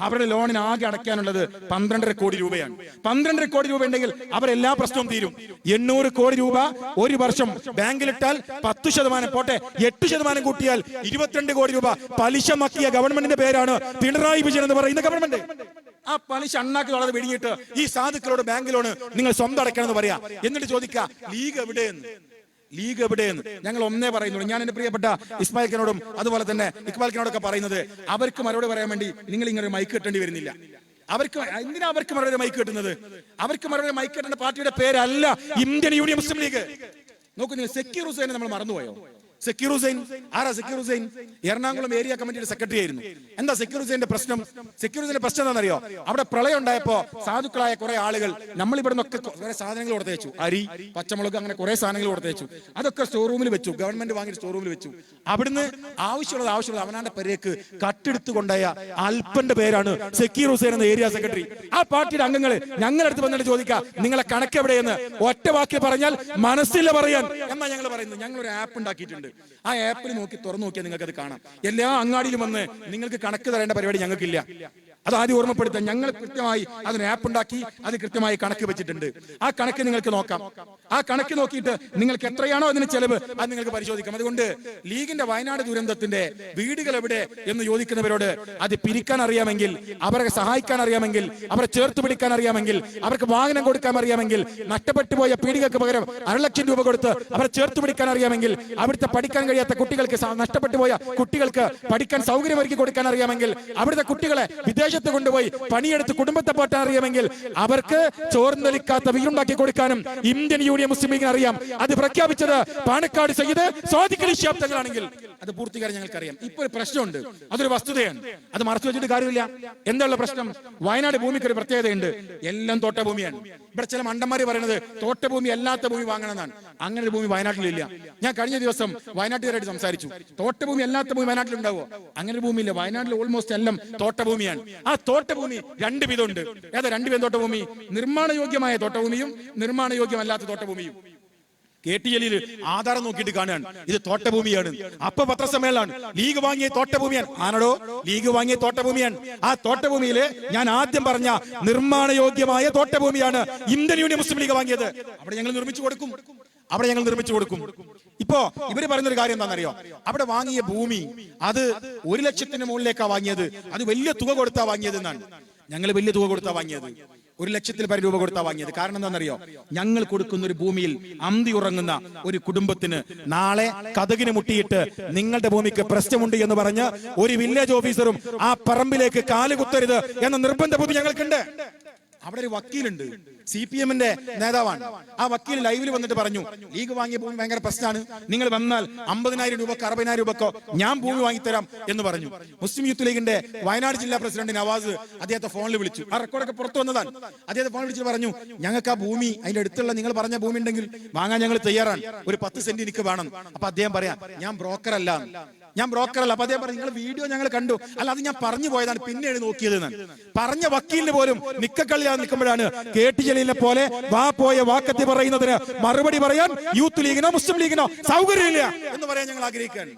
അവരുടെ ലോണിന് ആകെ അടയ്ക്കാനുള്ളത് 12.5 കോടി രൂപയാണ്. 12.5 കോടി രൂപ ഉണ്ടെങ്കിൽ അവരെല്ലാ പ്രശ്നവും തീരും. 800 കോടി രൂപ 1 വർഷം ബാങ്കിലിട്ടാൽ 10% പോട്ടെ, 8% കൂട്ടിയാൽ 22 കോടി രൂപ പലിശ മക്കിയ ഗവൺമെന്റിന്റെ പേരാണ് പിണറായി വിജയൻ എന്ന് പറയുന്ന ഗവൺമെന്റ്. ആ പലിശ അണ്ണാക്കി വളരെ വെടിഞ്ഞിട്ട് ഈ സാധുക്കളോട് ബാങ്ക് ലോണ് നിങ്ങൾ സ്വന്തം അടയ്ക്കണം എന്ന് പറയാ. എന്നിട്ട് ചോദിക്കുക, ലീഗ് എവിടെയെന്ന്? ഞങ്ങൾ ഒന്നേ പറയുന്നുള്ളൂ. ഞാൻ എന്റെ പ്രിയപ്പെട്ട ഇസ്മായിൽ ഖാനോടും അതുപോലെ തന്നെ ഇക്ബാൽ ഖാനോടൊക്കെ പറയുന്നത്, അവർക്ക് മറുപടി പറയാൻ വേണ്ടി നിങ്ങൾ ഇങ്ങനെ മൈക്ക് കിട്ടേണ്ടി വരുന്നില്ല. എന്തിനാ അവർക്ക് മറുപടി മൈക്ക് കിട്ടുന്നത്? അവർക്ക് മറുപടി മൈക്ക് കിട്ടേണ്ട പാർട്ടിയുടെ പേരല്ല ഇന്ത്യൻ യൂണിയൻ മുസ്ലിം ലീഗ്. നോക്കൂ, നിങ്ങൾ സക്കീർ ഹുസൈനെ നമ്മൾ മറന്നുപോയോ? സക്കീർ ഹുസൈൻ ആരാ? സക്കീർ ഹുസൈൻ എറണാകുളം ഏരിയ കമ്മിറ്റിയുടെ സെക്രട്ടറി ആയിരുന്നു. എന്താ സക്കീർ ഹുസൈന്റെ പ്രശ്നം? സക്കീർ ഹുസൈന്റെ പ്രശ്നം എന്താണെന്നറിയോ? അവിടെ പ്രളയം ഉണ്ടായപ്പോ സാധുക്കളായ കുറെ ആളുകൾ നമ്മൾ ഇവിടെ നിന്നൊക്കെ കുറെ സാധനങ്ങൾ കൊടുത്തേച്ചു, അരി, പച്ചമുളക്, അങ്ങനെ കുറെ സാധനങ്ങൾ കൊടുത്തേച്ചു. അതൊക്കെ സ്റ്റോർ റൂമിൽ വെച്ചു, ഗവൺമെന്റ് വാങ്ങി സ്റ്റോർ റൂമിൽ വെച്ചു. അവിടുന്ന് ആവശ്യമുള്ളത് അവനാന്റെ പേരേക്ക് കട്ടെടുത്തു കൊണ്ടായ അൽപ്പന്റെ പേരാണ് സക്കീർ ഹുസൈൻ എന്ന ഏരിയ സെക്രട്ടറി. ആ പാർട്ടിയുടെ അംഗങ്ങൾ ഞങ്ങളടുത്ത് വന്നിട്ട് ചോദിക്കാം, നിങ്ങളെ കണക്ക് എവിടെയെന്ന്. ഒറ്റ വാക്ക് പറഞ്ഞാൽ മനസ്സില്ല പറയാൻ എന്നാ ഞങ്ങൾ പറയുന്നത്. ഞങ്ങൾ ഒരു ആപ്പ് ഉണ്ടാക്കിയിട്ടുണ്ട്. ആ ആപ്പിൽ തുറന്നു നോക്കിയാൽ നിങ്ങൾക്ക് അത് കാണാം. എല്ലാ അങ്ങാടിയിലും വന്ന് നിങ്ങൾക്ക് കണക്ക് തരേണ്ട പരിപാടി ഞങ്ങൾക്കില്ല. അത് ആദ്യം ഓർമ്മപ്പെടുത്താൻ ഞങ്ങൾ കൃത്യമായി അതിന് ആപ്പ് ഉണ്ടാക്കി, അത് കൃത്യമായി കണക്ക് വെച്ചിട്ടുണ്ട്. ആ കണക്ക് നിങ്ങൾക്ക് നോക്കാം. ആ കണക്ക് നോക്കിയിട്ട് നിങ്ങൾക്ക് എത്രയാണോ അതിന് ചെലവ് അത് നിങ്ങൾക്ക് പരിശോധിക്കാം. അതുകൊണ്ട് ലീഗിന്റെ വയനാട് ദുരന്തത്തിന്റെ വീടുകൾ എവിടെ എന്ന് ചോദിക്കുന്നവരോട് അത് പിരിക്കാൻ അറിയാമെങ്കിൽ, അവരെ സഹായിക്കാൻ അറിയാമെങ്കിൽ, അവരെ ചേർത്ത് പിടിക്കാൻ അറിയാമെങ്കിൽ, അവർക്ക് വാഹനം കൊടുക്കാൻ അറിയാമെങ്കിൽ, നഷ്ടപ്പെട്ടു പോയ പീഡികൾക്ക് പകരം 1.5 ലക്ഷം രൂപ കൊടുത്ത് അവരെ ചേർത്ത് പിടിക്കാൻ അറിയാമെങ്കിൽ, അവിടുത്തെ പഠിക്കാൻ കഴിയാത്ത കുട്ടികൾക്ക്, നഷ്ടപ്പെട്ടു പോയ കുട്ടികൾക്ക് പഠിക്കാൻ സൗകര്യമൊരുക്കി കൊടുക്കാൻ അറിയാമെങ്കിൽ, അവിടുത്തെ കുട്ടികളെ വിദേശ വിദേശത്ത് കൊണ്ടുപോയി പണിയെടുത്ത് കുടുംബത്തെ പോറ്റാൻ അറിയാമെങ്കിൽ അവർക്ക് ചോർന്നലിക്കാത്ത വീടുണ്ടാക്കി കൊടുക്കാനും ഇന്ത്യൻ യൂണിയൻ മുസ്ലിം ലീഗിന് അറിയാം. അത് പ്രഖ്യാപിച്ചത് പാണക്കാട് സയ്യിദ് സാദിഖ് അലി ശിഹാബ് തങ്ങളാണെങ്കിൽ അത് പൂർത്തീകരിക്കാൻ ഞങ്ങൾക്കറിയാം. ഇപ്പൊ ഒരു പ്രശ്നമുണ്ട്, അതൊരു വസ്തുതയാണ്, അത് മറച്ചു വെച്ചിട്ട് കാര്യമില്ല. എന്താണ് പ്രശ്നം? വയനാട് ഭൂമിക്ക് ഒരു പ്രത്യേകതയുണ്ട്, എല്ലാം തോട്ടഭൂമിയാണ്. ഇവിടെ ചില മണ്ടന്മാര് പറയുന്നത് തോട്ടഭൂമി അല്ലാത്ത ഭൂമി വാങ്ങണമെന്നാണ്. അങ്ങനെ ഒരു ഭൂമി വയനാട്ടിലില്ല. ഞാൻ കഴിഞ്ഞ ദിവസം വയനാട്ടുകാരായിട്ട് സംസാരിച്ചു. തോട്ടഭൂമി അല്ലാത്ത ഭൂമി വയനാട്ടിൽ ഉണ്ടാവോ? അങ്ങനെ ഒരു ഭൂമിയില്ല. വയനാട്ടിൽ ഓൾമോസ്റ്റ് എല്ലാം തോട്ടഭൂമിയാണ്. ആ തോട്ടഭൂമി രണ്ട് വിധമുണ്ട്. ഏതാ രണ്ട് വിധം തോട്ടഭൂമി? നിർമ്മാണ യോഗ്യമായ തോട്ടഭൂമിയും നിർമ്മാണ യോഗ്യമല്ലാത്ത തോട്ടഭൂമിയും. KT ജലീൽ ആധാരം നോക്കിയിട്ട് കാണുകയാണ് ഇത് തോട്ടഭൂമിയാണ്. അപ്പൊ പത്രസമ്മേളനമാണ്, ലീഗ് വാങ്ങിയ തോട്ടഭൂമിയാണ്. ആണോ? ലീഗ് വാങ്ങിയ തോട്ടഭൂമിയാണ്. ആ തോട്ടഭൂമിയില് ഞാൻ ആദ്യം പറഞ്ഞ നിർമ്മാണ യോഗ്യമായ തോട്ടഭൂമിയാണ് ഇന്ത്യൻ യൂണിയൻ മുസ്ലിം ലീഗ് വാങ്ങിയത്. അവിടെ ഞങ്ങൾ നിർമ്മിച്ചു കൊടുക്കും. ഇപ്പോ ഇവര് പറയുന്നൊരു കാര്യം എന്താണെന്നറിയോ? അവിടെ വാങ്ങിയ ഭൂമി അത് 1 ലക്ഷത്തിന് മുകളിലേക്കാ വാങ്ങിയത്. അത് വലിയ തുക കൊടുത്താ വാങ്ങിയത് എന്നാണ്. ഞങ്ങൾ വലിയ തുക കൊടുത്താ വാങ്ങിയത്, 1 ലക്ഷത്തിൽ പരം രൂപ കൊടുത്താ വാങ്ങിയത്. കാരണം എന്താണെന്നറിയോ? ഞങ്ങൾ കൊടുക്കുന്ന ഒരു ഭൂമിയിൽ അന്തി ഉറങ്ങുന്ന ഒരു കുടുംബത്തിന് നാളെ കതകിന് മുട്ടിയിട്ട് നിങ്ങളുടെ ഭൂമിക്ക് പ്രശ്നമുണ്ട് എന്ന് പറഞ്ഞ് ഒരു വില്ലേജ് ഓഫീസറും ആ പറമ്പിലേക്ക് കാലുകുത്തരുത് എന്ന നിർബന്ധ ബുദ്ധി ഞങ്ങൾക്കുണ്ട്. അവിടെ ഒരു വക്കീലുണ്ട്, CPM-ന്റെ നേതാവാണ്. ആ വക്കീൽ ലൈവിൽ വന്നിട്ട് പറഞ്ഞു, ലീഗ് വാങ്ങിയ ഭൂമി ഭയങ്കര പ്രശ്നമാണ്, നിങ്ങൾ വന്നാൽ 50,000 രൂപക്കോ 60,000 രൂപക്കോ ഞാൻ ഭൂമി വാങ്ങിത്തരാം എന്ന് പറഞ്ഞു. മുസ്ലിം യൂത്ത് ലീഗിന്റെ വയനാട് ജില്ലാ പ്രസിഡന്റ് നവാസ് അദ്ദേഹത്തെ ഫോണിൽ വിളിച്ചു. ആ റെക്കോർഡൊക്കെ പുറത്തു വന്നതാണ്. അദ്ദേഹത്തെ ഫോണിൽ വിളിച്ചിട്ട് പറഞ്ഞു, ഞങ്ങൾക്ക് ആ ഭൂമി അതിന്റെ അടുത്തുള്ള നിങ്ങൾ പറഞ്ഞ ഭൂമി ഉണ്ടെങ്കിൽ വാങ്ങാൻ ഞങ്ങൾ തയ്യാറാണ്, ഒരു 10 സെന്റ് എനിക്ക് വേണം. അപ്പൊ അദ്ദേഹം പറയാം, ഞാൻ ബ്രോക്കർ അല്ല. അപ്പൊ അദ്ദേഹം പറഞ്ഞു, നിങ്ങൾ വീഡിയോ ഞങ്ങൾ കണ്ടു, അല്ല അത് ഞാൻ പറഞ്ഞു പോയതാണ്, പിന്നെയാണ് നോക്കിയത്. പറഞ്ഞ വക്കീലിന് പോലും നിക്കക്കള്ളിയാതെ നിൽക്കുമ്പോഴാണ് KT ജലീലിനെ പോലെ വാ പോയ വാക്കത്തി പറയുന്നതിന് മറുപടി പറയാൻ യൂത്ത് ലീഗിനോ മുസ്ലിം ലീഗിനോ സൗകര്യമില്ല എന്ന് പറയാൻ ഞങ്ങൾ ആഗ്രഹിക്കുകയാണ്.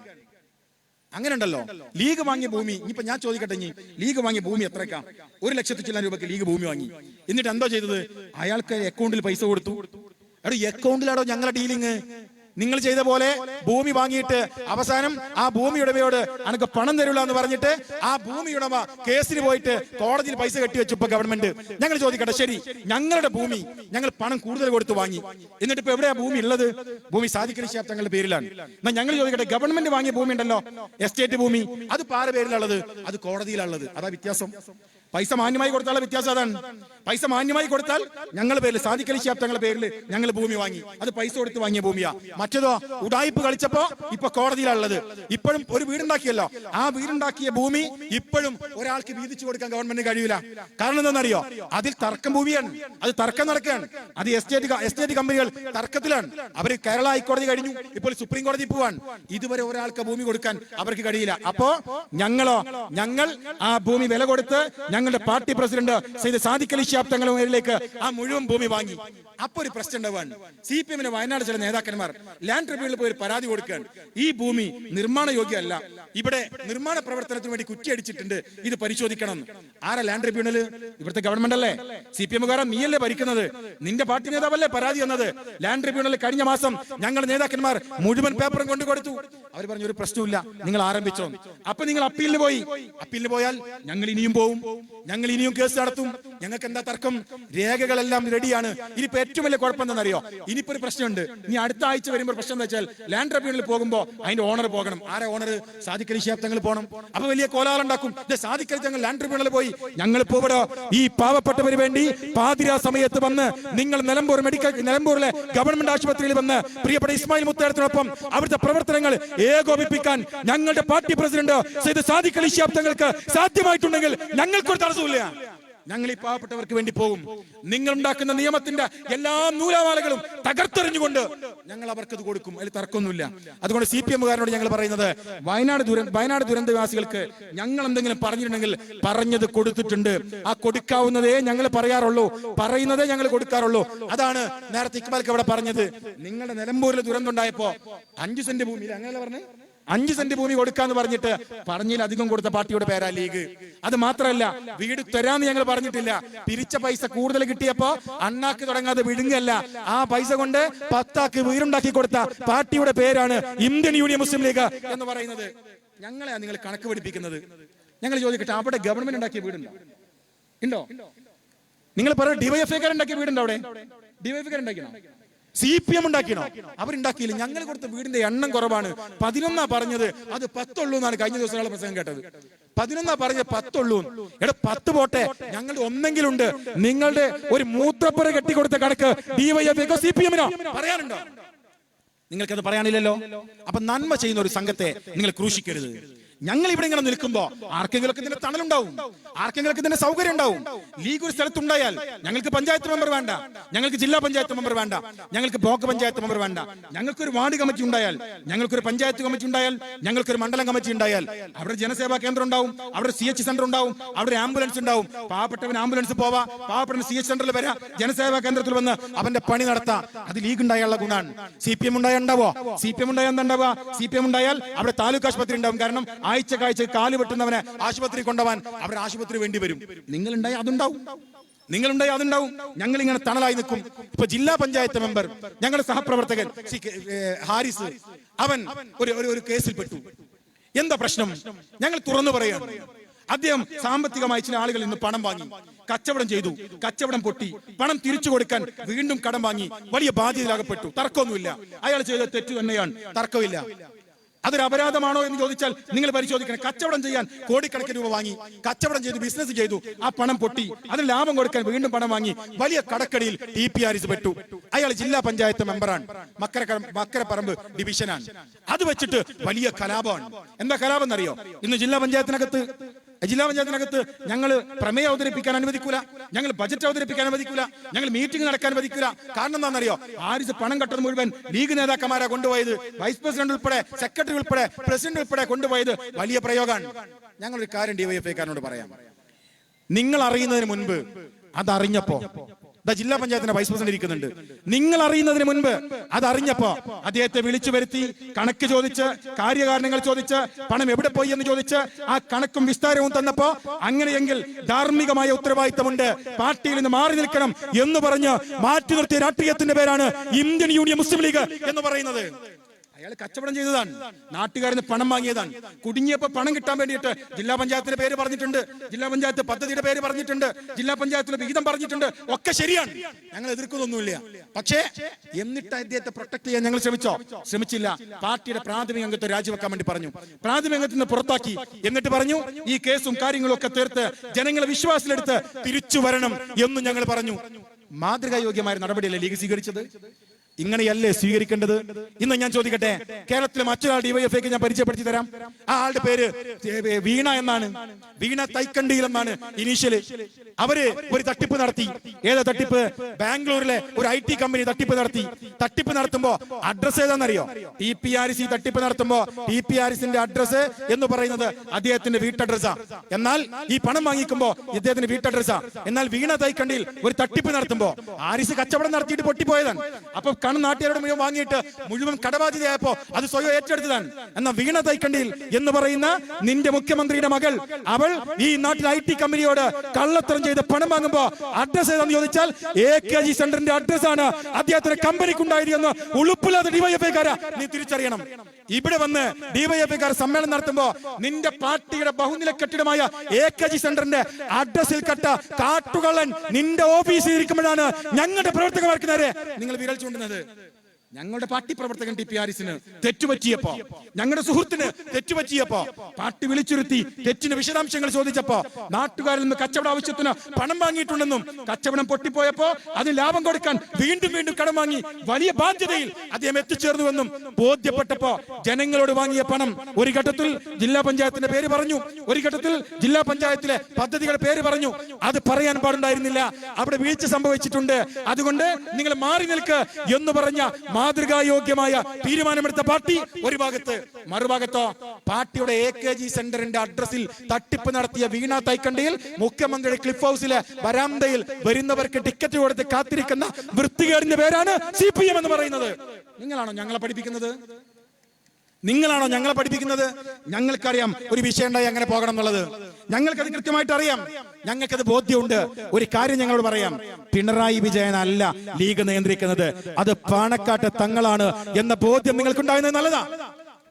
അങ്ങനെ ഉണ്ടല്ലോ ലീഗ് വാങ്ങിയ ഭൂമി. ഇനിയിപ്പോ ഞാൻ ചോദിക്കട്ടെ, ലീഗ് വാങ്ങിയ ഭൂമി എത്രക്കാ? 1 ലക്ഷത്തി ചില രൂപയ്ക്ക് ലീഗ് ഭൂമി വാങ്ങി. എന്നിട്ട് എന്തോ ചെയ്തത്? അയാൾക്ക് അക്കൗണ്ടിൽ പൈസ കൊടുത്തു. അക്കൗണ്ടിലാണോ ഞങ്ങളുടെ ഡീലിങ്? നിങ്ങൾ ചെയ്ത പോലെ ഭൂമി വാങ്ങിയിട്ട് അവസാനം ആ ഭൂമി ഉടമയോട് അനക്ക് പണം തരില്ല എന്ന് പറഞ്ഞിട്ട് ആ ഭൂമി ഉടമ കേസിന് പോയിട്ട് കോടതിയിൽ പൈസ കെട്ടിവെച്ചു. ഇപ്പൊ ഗവൺമെന്റ് ഞങ്ങൾ ചോദിക്കട്ടെ, ശരി, ഞങ്ങളുടെ ഭൂമി ഞങ്ങൾ പണം കൂടുതൽ കൊടുത്ത് വാങ്ങി, എന്നിട്ട് ഇപ്പൊ എവിടെയാ ഭൂമി ഉള്ളത്? ഭൂമി സാദിഖ് അലി ശിഹാബ് തങ്ങളുടെ പേരിലാണ്. എന്നാൽ ഞങ്ങൾ ചോദിക്കട്ടെ, ഗവൺമെന്റ് വാങ്ങിയ ഭൂമി ഉണ്ടല്ലോ, എസ്റ്റേറ്റ് ഭൂമി, അത് ആരുടെ പേരിലുള്ളത്? അത് കോടതിയിലുള്ളത്. അതാ വ്യത്യാസം. പൈസ മാന്യമായി കൊടുത്താലുള്ള വ്യത്യാസം അതാണ്. പൈസ മാന്യമായി കൊടുത്താൽ ഞങ്ങളുടെ പേരിൽ സാദിഖ് അലി ശിഹാബ് തങ്ങളുടെ പേരിൽ ഞങ്ങൾ ഭൂമി വാങ്ങി, അത് പൈസ കൊടുത്ത് വാങ്ങിയ ഭൂമിയാ. മറ്റേതോ ഉടായിപ്പ് കളിച്ചപ്പോ ഇപ്പൊ കോടതിയിലുള്ളത്. ഇപ്പോഴും ഒരു വീടുണ്ടാക്കിയല്ലോ, ആ വീടുണ്ടാക്കിയ ഭൂമി ഇപ്പോഴും ഒരാൾക്ക് വീതിച്ചു കൊടുക്കാൻ ഗവൺമെന്റിന് കഴിയില്ല. കാരണം എന്താണെന്നറിയോ? അതിൽ തർക്കം ഭൂമിയാണ്, അത് തർക്കം നടക്കുകയാണ്. അത് എസ്റ്റേറ്റ് കമ്പനികൾ തർക്കത്തിലാണ്. അവര് കേരള ഹൈക്കോടതി കഴിഞ്ഞു, ഇപ്പോൾ സുപ്രീം കോടതി പോവാൻ. ഇതുവരെ ഒരാൾക്ക് ഭൂമി കൊടുക്കാൻ അവർക്ക് കഴിയില്ല. അപ്പോ ഞങ്ങൾ ആ ഭൂമി വില കൊടുത്ത് ഞങ്ങളുടെ പാർട്ടി പ്രസിഡന്റ് സയ്യിദ് സാദിഖ് അലി ശിഹാബ് തങ്ങളുടെ പേരിലേക്ക് ആ മുഴുവൻ ഭൂമി വാങ്ങി. അപ്പൊ ഒരു പ്രശ്നം ഉണ്ടാവാണ്. CPM-ന്റെ വയനാട് ചില നേതാക്കന്മാർ ലാൻഡ് ട്രിബ്യൂണലിൽ പോയി ഒരു പരാതി കൊടുക്കുകയാണ്, ഈ ഭൂമി നിർമ്മാണ യോഗ്യമല്ല, ഇവിടെ നിർമ്മാണ പ്രവർത്തനത്തിന് വേണ്ടി കുറ്റിയടിച്ചിട്ടുണ്ട്, ഇത് പരിശോധിക്കണം. ആരാ ലാൻഡ് ട്രിബ്യൂണൽ? ഇവിടുത്തെ ഗവൺമെന്റ് അല്ലേ? CPM-കാരൻ നീയല്ലേ ഭരിക്കുന്നത്? നിന്റെ പാർട്ടി നേതാവല്ലേ പരാതി എന്നത്? ലാൻഡ് ട്രിബ്യൂണലിൽ കഴിഞ്ഞ മാസം ഞങ്ങളുടെ നേതാക്കന്മാർ മുഴുവൻ പേപ്പറും കൊണ്ടു കൊടുത്തു. അവർ പറഞ്ഞു, ഒരു പ്രശ്നമില്ല, നിങ്ങൾ ആരംഭിച്ചോ. അപ്പൊ നിങ്ങൾ അപ്പീലിന് പോയാൽ ഞങ്ങൾ ഇനിയും പോവും, ഞങ്ങൾ ഇനിയും കേസ് നടത്തും. ഞങ്ങൾക്ക് എന്താ തർക്കം? രേഖകളെല്ലാം റെഡിയാണ്. ഇനിയിപ്പോ ഏറ്റവും വലിയ കുഴപ്പം എന്താണെന്നറിയോ? ഇനിയിപ്പോ ഒരു പ്രശ്നമുണ്ട്. ഇനി അടുത്ത ആഴ്ച വരുമ്പോൾ പ്രശ്നം എന്താ വെച്ചാൽ ലാൻഡ് ട്രിബ്യൂണലിൽ പോകുമ്പോ അതിന്റെ ഓണർ പോകണം. ആരാ ഓണർ? സാദിഖ് അലി ശിഹാബ് തങ്ങൾ പോകണം. അപ്പൊ വലിയ കോലാഹലം ഉണ്ടാക്കും. സാദിഖ് അലി തങ്ങൾ ലാൻഡ് ട്രിബ്യൂണലിൽ പോയി, ഞങ്ങൾ പോകടോ ഈ പാവപ്പെട്ടവര് വേണ്ടി പാതിരാ സമയത്ത് വന്ന് നിങ്ങൾ നിലമ്പൂരിലെ ഗവൺമെന്റ് ആശുപത്രിയിൽ വന്ന് പ്രിയപ്പെട്ട ഇസ്മായിൽ മുത്തേടത്തിനൊപ്പം അവിടുത്തെ പ്രവർത്തനങ്ങൾ ഏകോപിപ്പിക്കാൻ ഞങ്ങളുടെ പാർട്ടി പ്രസിഡന്റ് സയ്യിദ് സാദിഖ് അലി ശിഹാബ് തങ്ങൾക്ക് സാധ്യമായിട്ടുണ്ടെങ്കിൽ ഞങ്ങൾക്കൊരു തടസ്സമില്ല. ഞങ്ങൾ ഈ പാവപ്പെട്ടവർക്ക് വേണ്ടി പോകും. നിങ്ങൾ ഉണ്ടാക്കുന്ന നിയമത്തിന്റെ എല്ലാ നൂലാമാലകളും തകർത്തെറിഞ്ഞുകൊണ്ട് ഞങ്ങൾ അവർക്ക് ഇത് കൊടുക്കും. അതിൽ തർക്കമൊന്നുമില്ല. അതുകൊണ്ട് CPM-കാരനോട് ഞങ്ങൾ പറയുന്നത്, വയനാട് ദുരന്തവാസികൾക്ക് ഞങ്ങൾ എന്തെങ്കിലും പറഞ്ഞിട്ടുണ്ടെങ്കിൽ പറഞ്ഞത് കൊടുത്തിട്ടുണ്ട്. ആ കൊടുക്കാവുന്നതേ ഞങ്ങൾ പറയാറുള്ളൂ, പറയുന്നതേ ഞങ്ങൾ കൊടുക്കാറുള്ളൂ. അതാണ് നേരത്തെ ഇക്ബാൽക്ക് അവിടെ പറഞ്ഞത്. നിങ്ങളുടെ നിലമ്പൂരിൽ ദുരന്തം ഉണ്ടായപ്പോ 5 സെന്റ് ഭൂമി, അങ്ങനെ പറഞ്ഞ് 5 സെന്റ് ഭൂമി കൊടുക്കാന്ന് പറഞ്ഞിട്ട് പറഞ്ഞതിലധികം കൊടുത്ത പാർട്ടിയുടെ പേരാ ലീഗ്. അത് മാത്രമല്ല, വീട് തരാന്ന് ഞങ്ങൾ പറഞ്ഞിട്ടില്ല. പിരിച്ച പൈസ കൂടുതൽ കിട്ടിയപ്പോ അണ്ണാക്ക് തുടങ്ങാതെ വിഴുങ്ങല്ല, ആ പൈസ കൊണ്ട് 10 ആക്ക് വീടുണ്ടാക്കി കൊടുത്ത പാർട്ടിയുടെ പേരാണ് ഇന്ത്യൻ യൂണിയൻ മുസ്ലിം ലീഗ് എന്ന് പറയുന്നത്. ഞങ്ങളെയാ നിങ്ങൾ കണക്ക് പഠിപ്പിക്കുന്നത്. ഞങ്ങൾ ചോദിക്കട്ടെ, അവിടെ ഗവൺമെന്റ് ഉണ്ടാക്കിയ വീടുണ്ടോ? നിങ്ങൾ പറയുന്നത് DYFI-കാരുണ്ടാക്കിയ വീടുണ്ടോ? അവിടെ DYFI-കാരുണ്ടാക്കിയോ? CPM ഉണ്ടാക്കിയോ? അവരുണ്ടാക്കിയില്ല. ഞങ്ങൾ കൊടുത്ത വീടിന്റെ എണ്ണം കുറവാണ്, 11 പറഞ്ഞത്, അത് 10 ഉള്ളൂ എന്നാണ് കഴിഞ്ഞ ദിവസം ഒരാളെ പ്രസംഗം കേട്ടത്. 11 പറഞ്ഞത് 10 ഉള്ളൂ. എടാ 10 പോട്ടെ, ഞങ്ങളുടെ ഒന്നെങ്കിലുണ്ട്. നിങ്ങളുടെ ഒരു മൂത്രപ്പുര കെട്ടിക്കൊടുത്ത കണക്ക് DYFIക്കോ CPM-നോ പറയാനുണ്ടോ? നിങ്ങൾക്കത് പറയാനില്ലല്ലോ. അപ്പൊ നന്മ ചെയ്യുന്ന ഒരു സംഘത്തെ നിങ്ങൾ ക്രൂശിക്കരുത്. ഞങ്ങൾ ഇവിടെ ഇങ്ങനെ നിൽക്കുമ്പോ ആർക്കെങ്കിലും ഇതിന്റെ തണലുണ്ടാവും, ആർക്കെങ്കിലും ഇതിന്റെ സൗകര്യം ഉണ്ടാവും. ലീഗ് ഒരു സ്ഥലത്തുണ്ടായാൽ ഞങ്ങൾക്ക് പഞ്ചായത്ത് മെമ്പർ വേണ്ട, ഞങ്ങൾക്ക് ജില്ലാ പഞ്ചായത്ത് മെമ്പർ വേണ്ട, ഞങ്ങൾക്ക് ബ്ലോക്ക് പഞ്ചായത്ത് മെമ്പർ വേണ്ട, ഞങ്ങൾക്കൊരു വാർഡ് കമ്മിറ്റി ഉണ്ടായാൽ, ഞങ്ങൾക്കൊരു പഞ്ചായത്ത് കമ്മിറ്റി ഉണ്ടായാൽ, ഞങ്ങൾക്കൊരു മണ്ഡലം കമ്മിറ്റി ഉണ്ടായാൽ, അവിടെ ജനസേവാ കേന്ദ്രം ഉണ്ടാവും, അവിടെ CH സെന്റർ ഉണ്ടാവും, അവിടെ ആംബുലൻസ് ഉണ്ടാവും. പാവപ്പെട്ടവൻ ആംബുലൻസ് പോവാ, പാവപ്പെട്ടവൻ CH സെന്ററിൽ വരാ, ജനസേവാ കേന്ദ്രത്തിൽ വന്ന് അവന്റെ പണി നടത്താം. അത് ലീഗ് ഉണ്ടായുള്ള ഗുണാണ്. CPM ഉണ്ടായാൽ ഉണ്ടാവോ? CPM ഉണ്ടായാൽ എന്താ ഉണ്ടാവുക? CPM ഉണ്ടായാൽ അവിടെ താലൂക്ക് ആശുപത്രി ഉണ്ടാവും. കാരണം ആഴ്ച കാല് വെട്ടുന്നവനെ ആശുപത്രി കൊണ്ടുപോകാൻ അവിടെ ആശുപത്രി വേണ്ടി വരും. നിങ്ങളുണ്ടായി അതുണ്ടാവും, നിങ്ങളുണ്ടായി അതുണ്ടാവും. ഞങ്ങൾ ഇങ്ങനെ തണലായി നിൽക്കും. ഇപ്പൊ ജില്ലാ പഞ്ചായത്ത് മെമ്പർ, ഞങ്ങളുടെ സഹപ്രവർത്തകൻ ഹാരിസ്, അവൻ ഒരു കേസിൽ പെട്ടു. എന്താ പ്രശ്നം? ഞങ്ങൾ തുറന്നു പറയാണ്. അദ്ദേഹം സാമ്പത്തികമായി ചില ആളുകളിൽ നിന്ന് പണം വാങ്ങി, കച്ചവടം ചെയ്തു, കച്ചവടം പൊട്ടി, പണം തിരിച്ചു കൊടുക്കാൻ വീണ്ടും കടം വാങ്ങി, വലിയ ബാധ്യതയിലാകപ്പെട്ടു. തർക്കമൊന്നുമില്ല, അയാൾ ചെയ്ത തെറ്റു തന്നെയാണ്, തർക്കമില്ല. അതൊരു അപരാധമാണോ എന്ന് ചോദിച്ചാൽ നിങ്ങൾ പരിശോധിക്കണം. കച്ചവടം ചെയ്യാൻ കോടിക്കണക്കിന് രൂപ വാങ്ങി, കച്ചവടം ചെയ്തു, ബിസിനസ് ചെയ്തു, ആ പണം പൊട്ടി, അതിന് ലാഭം കൊടുക്കാൻ വീണ്ടും പണം വാങ്ങി, വലിയ കടക്കടിയിൽ TPRS പെട്ടു. അയാൾ ജില്ലാ പഞ്ചായത്ത് മെമ്പറാണ്, മക്കരപ്പറമ്പ് ഡിവിഷനാണ്. അത് വെച്ചിട്ട് വലിയ കലാപമാണ്. എന്താ കലാപം എന്നറിയോ? ഇന്ന് ജില്ലാ പഞ്ചായത്തിനകത്ത് ഞങ്ങൾ പ്രമേയം അവതരിപ്പിക്കാൻ അനുവദിക്കൂല, ഞങ്ങൾ ബജറ്റ് അവതരിപ്പിക്കാൻ അനുവദിക്കൂല, ഞങ്ങൾ മീറ്റിംഗ് നടക്കാൻ അനുവദിക്കൂല. കാരണം എന്താണെന്നറിയോ? ആരിസ് പണം കട്ടത് മുഴുവൻ ലീഗ് നേതാക്കന്മാരാ കൊണ്ടുപോയത്. വൈസ് പ്രസിഡന്റ് ഉൾപ്പെടെ, സെക്രട്ടറി ഉൾപ്പെടെ, പ്രസിഡന്റ് ഉൾപ്പെടെ കൊണ്ടുപോയത് വലിയ പ്രയോഗമാണ്. ഞങ്ങളൊരു കാര്യം DYFIക്കാരനോട് പറയാം. നിങ്ങൾ അറിയുന്നതിന് മുൻപ് അതറിഞ്ഞപ്പോ, ജില്ലാ പഞ്ചായത്തിന്റെ വൈസ് പ്രസിഡന്റ് ഇരിക്കുന്നുണ്ട്, നിങ്ങൾ അറിയുന്നതിന് മുൻപ് അതറിഞ്ഞപ്പോ അദ്ദേഹത്തെ വിളിച്ചു വരുത്തി, കണക്ക് ചോദിച്ച്, കാര്യകാരണങ്ങൾ ചോദിച്ച്, പണം എവിടെ പോയി എന്ന് ചോദിച്ച്, ആ കണക്കും വിസ്താരവും തന്നപ്പോ, അങ്ങനെയെങ്കിൽ ധാർമ്മികമായ ഉത്തരവാദിത്തമുണ്ട്, പാർട്ടിയിൽ നിന്ന് മാറി നിൽക്കണം എന്ന് പറഞ്ഞ് മാറ്റി നിർത്തിയ രാഷ്ട്രീയത്തിന്റെ പേരാണ് ഇന്ത്യൻ യൂണിയൻ മുസ്ലിം ലീഗ് എന്ന് പറയുന്നത്. അയാൾ കച്ചവടം ചെയ്തതാണ്, നാട്ടുകാരിൽ നിന്ന് പണം വാങ്ങിയതാണ്. കുടുങ്ങിയപ്പോ പണം കിട്ടാൻ വേണ്ടിയിട്ട് ജില്ലാ പഞ്ചായത്തിന്റെ പേര് പറഞ്ഞിട്ടുണ്ട്, ജില്ലാ പഞ്ചായത്ത് പദ്ധതിയുടെ പേര് പറഞ്ഞിട്ടുണ്ട്, ജില്ലാ പഞ്ചായത്തിലെ വിഹിതം പറഞ്ഞിട്ടുണ്ട്. ഒക്കെ ശരിയാണ്, ഞങ്ങൾ എതിർക്കുന്നൊന്നുമില്ല. പക്ഷേ എന്നിട്ട് അദ്ദേഹത്തെ പ്രൊട്ടക്ട് ചെയ്യാൻ ഞങ്ങൾ ശ്രമിച്ചില്ല. പാർട്ടിയുടെ പ്രാഥമിക അംഗത്തെ രാജിവെക്കാൻ വേണ്ടി പറഞ്ഞു, പ്രാഥമിക അംഗത്തിൽ നിന്ന് പുറത്താക്കി. എന്നിട്ട് പറഞ്ഞു ഈ കേസും കാര്യങ്ങളും ഒക്കെ തീർത്ത് ജനങ്ങളെ വിശ്വാസത്തിലെടുത്ത് തിരിച്ചു വരണം എന്നും ഞങ്ങൾ പറഞ്ഞു. മാതൃകായോഗ്യമായ നടപടിയല്ലേ ലീഗ് സ്വീകരിച്ചത്? ഇങ്ങനെയല്ലേ സ്വീകരിക്കേണ്ടത്? ഇന്ന് ഞാൻ ചോദിക്കട്ടെ, കേരളത്തിലെ മറ്റൊരാൾ DYFIക്ക് ഞാൻ പരിചയപ്പെടുത്തി തരാം. ആ ആളുടെ പേര് വീണ എന്നാണ്, വീണ തൈക്കണ്ടിയിൽ എന്നാണ് ഇനീഷ്യല്. അവര് ഒരു തട്ടിപ്പ് നടത്തി. ഏതാ തട്ടിപ്പ്? ബാംഗ്ലൂരിലെ ഒരു IT കമ്പനി തട്ടിപ്പ് നടത്തി. തട്ടിപ്പ് നടത്തുമ്പോ അഡ്രസ് ഏതാണെന്നറിയോ? TPRS തട്ടിപ്പ് നടത്തുമ്പോ TPRSന്റെ അഡ്രസ് എന്ന് പറയുന്നത് അദ്ദേഹത്തിന്റെ വീട്ടഡ്രസ്സാ. എന്നാൽ ഈ പണം വാങ്ങിക്കുമ്പോ ഇദ്ദേഹത്തിന്റെ വീട്ടഡ്രസ്സാ. എന്നാൽ വീണ തൈക്കണ്ടിയിൽ ഒരു തട്ടിപ്പ് നടത്തുമ്പോ ആരിസ് കച്ചവടം നടത്തിയിട്ട് പൊട്ടിപ്പോയതാണ്. അപ്പൊ നാട്ടുകാരുടെ മുഴുവൻ വാങ്ങിയിട്ട് മുഴുവൻ കടബാധ്യതയായപ്പോ അത് സ്വയം ഏറ്റെടുത്തതാണ്. എന്നാൽ വീണ തൈക്കണ്ടിയിൽ എന്ന് പറയുന്ന നിന്റെ മുഖ്യമന്ത്രിയുടെ മകൾ, അവൾ ഈ നാട്ടിൽ IT കമ്പനിയോട് കള്ളത്തരം ചെയ്ത് പണം വാങ്ങുമ്പോ അഡ്രസ് ഏതാന്ന് ചോദിച്ചാൽ AKG സെന്ററിന്റെ അഡ്രസ് ആണ് അദ്ദേഹത്തിന്റെ കമ്പനിക്കുണ്ടായത് എന്ന് ഉളുപ്പില്ലാത്ത DYFIക്കാരാ നീ തിരിച്ചറിയണം. ഇവിടെ വന്ന് DYFIക്കാർ സമ്മേളനം നടത്തുമ്പോ നിന്റെ പാർട്ടിയുടെ ബഹുനില കെട്ടിടമായ AKG സെന്ററിന്റെ അഡ്രസ്സിൽ കട്ട കാട്ടുകള്ളൻ നിന്റെ ഓഫീസിൽ ഇരിക്കുമ്പോഴാണ് ഞങ്ങളുടെ പ്രവർത്തകർക്ക് നേരെ നിങ്ങൾ വിരൽ ചൂണ്ടുന്നത്. ഞങ്ങളുടെ പാർട്ടി പ്രവർത്തകൻ TPRSന് തെറ്റുപറ്റിയപ്പോ, ഞങ്ങളുടെ സുഹൃത്തിന് തെറ്റുപറ്റിയപ്പോ, പാർട്ടി വിളിച്ചിരുത്തി തെറ്റിന് വിശദാംശങ്ങൾ ചോദിച്ചപ്പോ, നാട്ടുകാരിൽ നിന്ന് കച്ചവട ആവശ്യത്തിന് പണം വാങ്ങിയിട്ടുണ്ടെന്നും കച്ചവടം പൊട്ടിപ്പോയപ്പോ അതിന് ലാഭം കൊടുക്കാൻ വീണ്ടും കടം വാങ്ങി വലിയ ബാധ്യതയിൽ അദ്ദേഹം എത്തിച്ചേർന്നുവെന്നും ബോധ്യപ്പെട്ടപ്പോ ജനങ്ങളോട് വാങ്ങിയ പണം ഒരു ഘട്ടത്തിൽ ജില്ലാ പഞ്ചായത്തിന്റെ പേര് പറഞ്ഞു, ഒരു ഘട്ടത്തിൽ ജില്ലാ പഞ്ചായത്തിലെ പദ്ധതികളുടെ പേര് പറഞ്ഞു. അത് പറയാൻ പാടുണ്ടായിരുന്നില്ല, അവിടെ വീഴ്ച സംഭവിച്ചിട്ടുണ്ട്, അതുകൊണ്ട് നിങ്ങൾ മാറി നിൽക്ക് എന്ന് പറഞ്ഞ മാതൃകായോഗ്യമായ തീരുമാനമെടുത്ത പാർട്ടി ഒരു ഭാഗത്ത്, മറുഭാഗത്തോ പാർട്ടിയുടെ AKG സെന്ററിന്റെ അഡ്രസ്സിൽ തട്ടിപ്പ് നടത്തിയ വീണ തൈക്കണ്ടിയിൽ മുഖ്യമന്ത്രിയുടെ ക്ലിഫ് ഹൗസിലെ വരാന്തയിൽ വരുന്നവർക്ക് ടിക്കറ്റ് കൊടുത്ത് കാത്തിരിക്കുന്ന വൃത്തികേടിന്റെ പേരാണ് CPM എന്ന് പറയുന്നത്. നിങ്ങളാണോ ഞങ്ങളെ പഠിപ്പിക്കുന്നത്? നിങ്ങളാണോ ഞങ്ങളെ പഠിപ്പിക്കുന്നത്? ഞങ്ങൾക്കറിയാം ഒരു വിഷയം ഉണ്ടായി അങ്ങനെ പോകണം എന്നുള്ളത്. ഞങ്ങൾക്കത് കൃത്യമായിട്ട് അറിയാം, ഞങ്ങൾക്കത് ബോധ്യമുണ്ട്. ഒരു കാര്യം ഞങ്ങളോട് പറയാം, പിണറായി വിജയൻ അല്ല ലീഗ് നിയന്ത്രിക്കുന്നത്, അത് പാണക്കാട്ട് തങ്ങളാണ് എന്ന ബോധ്യം നിങ്ങൾക്കുണ്ടാകുന്നത് നല്ലതാ.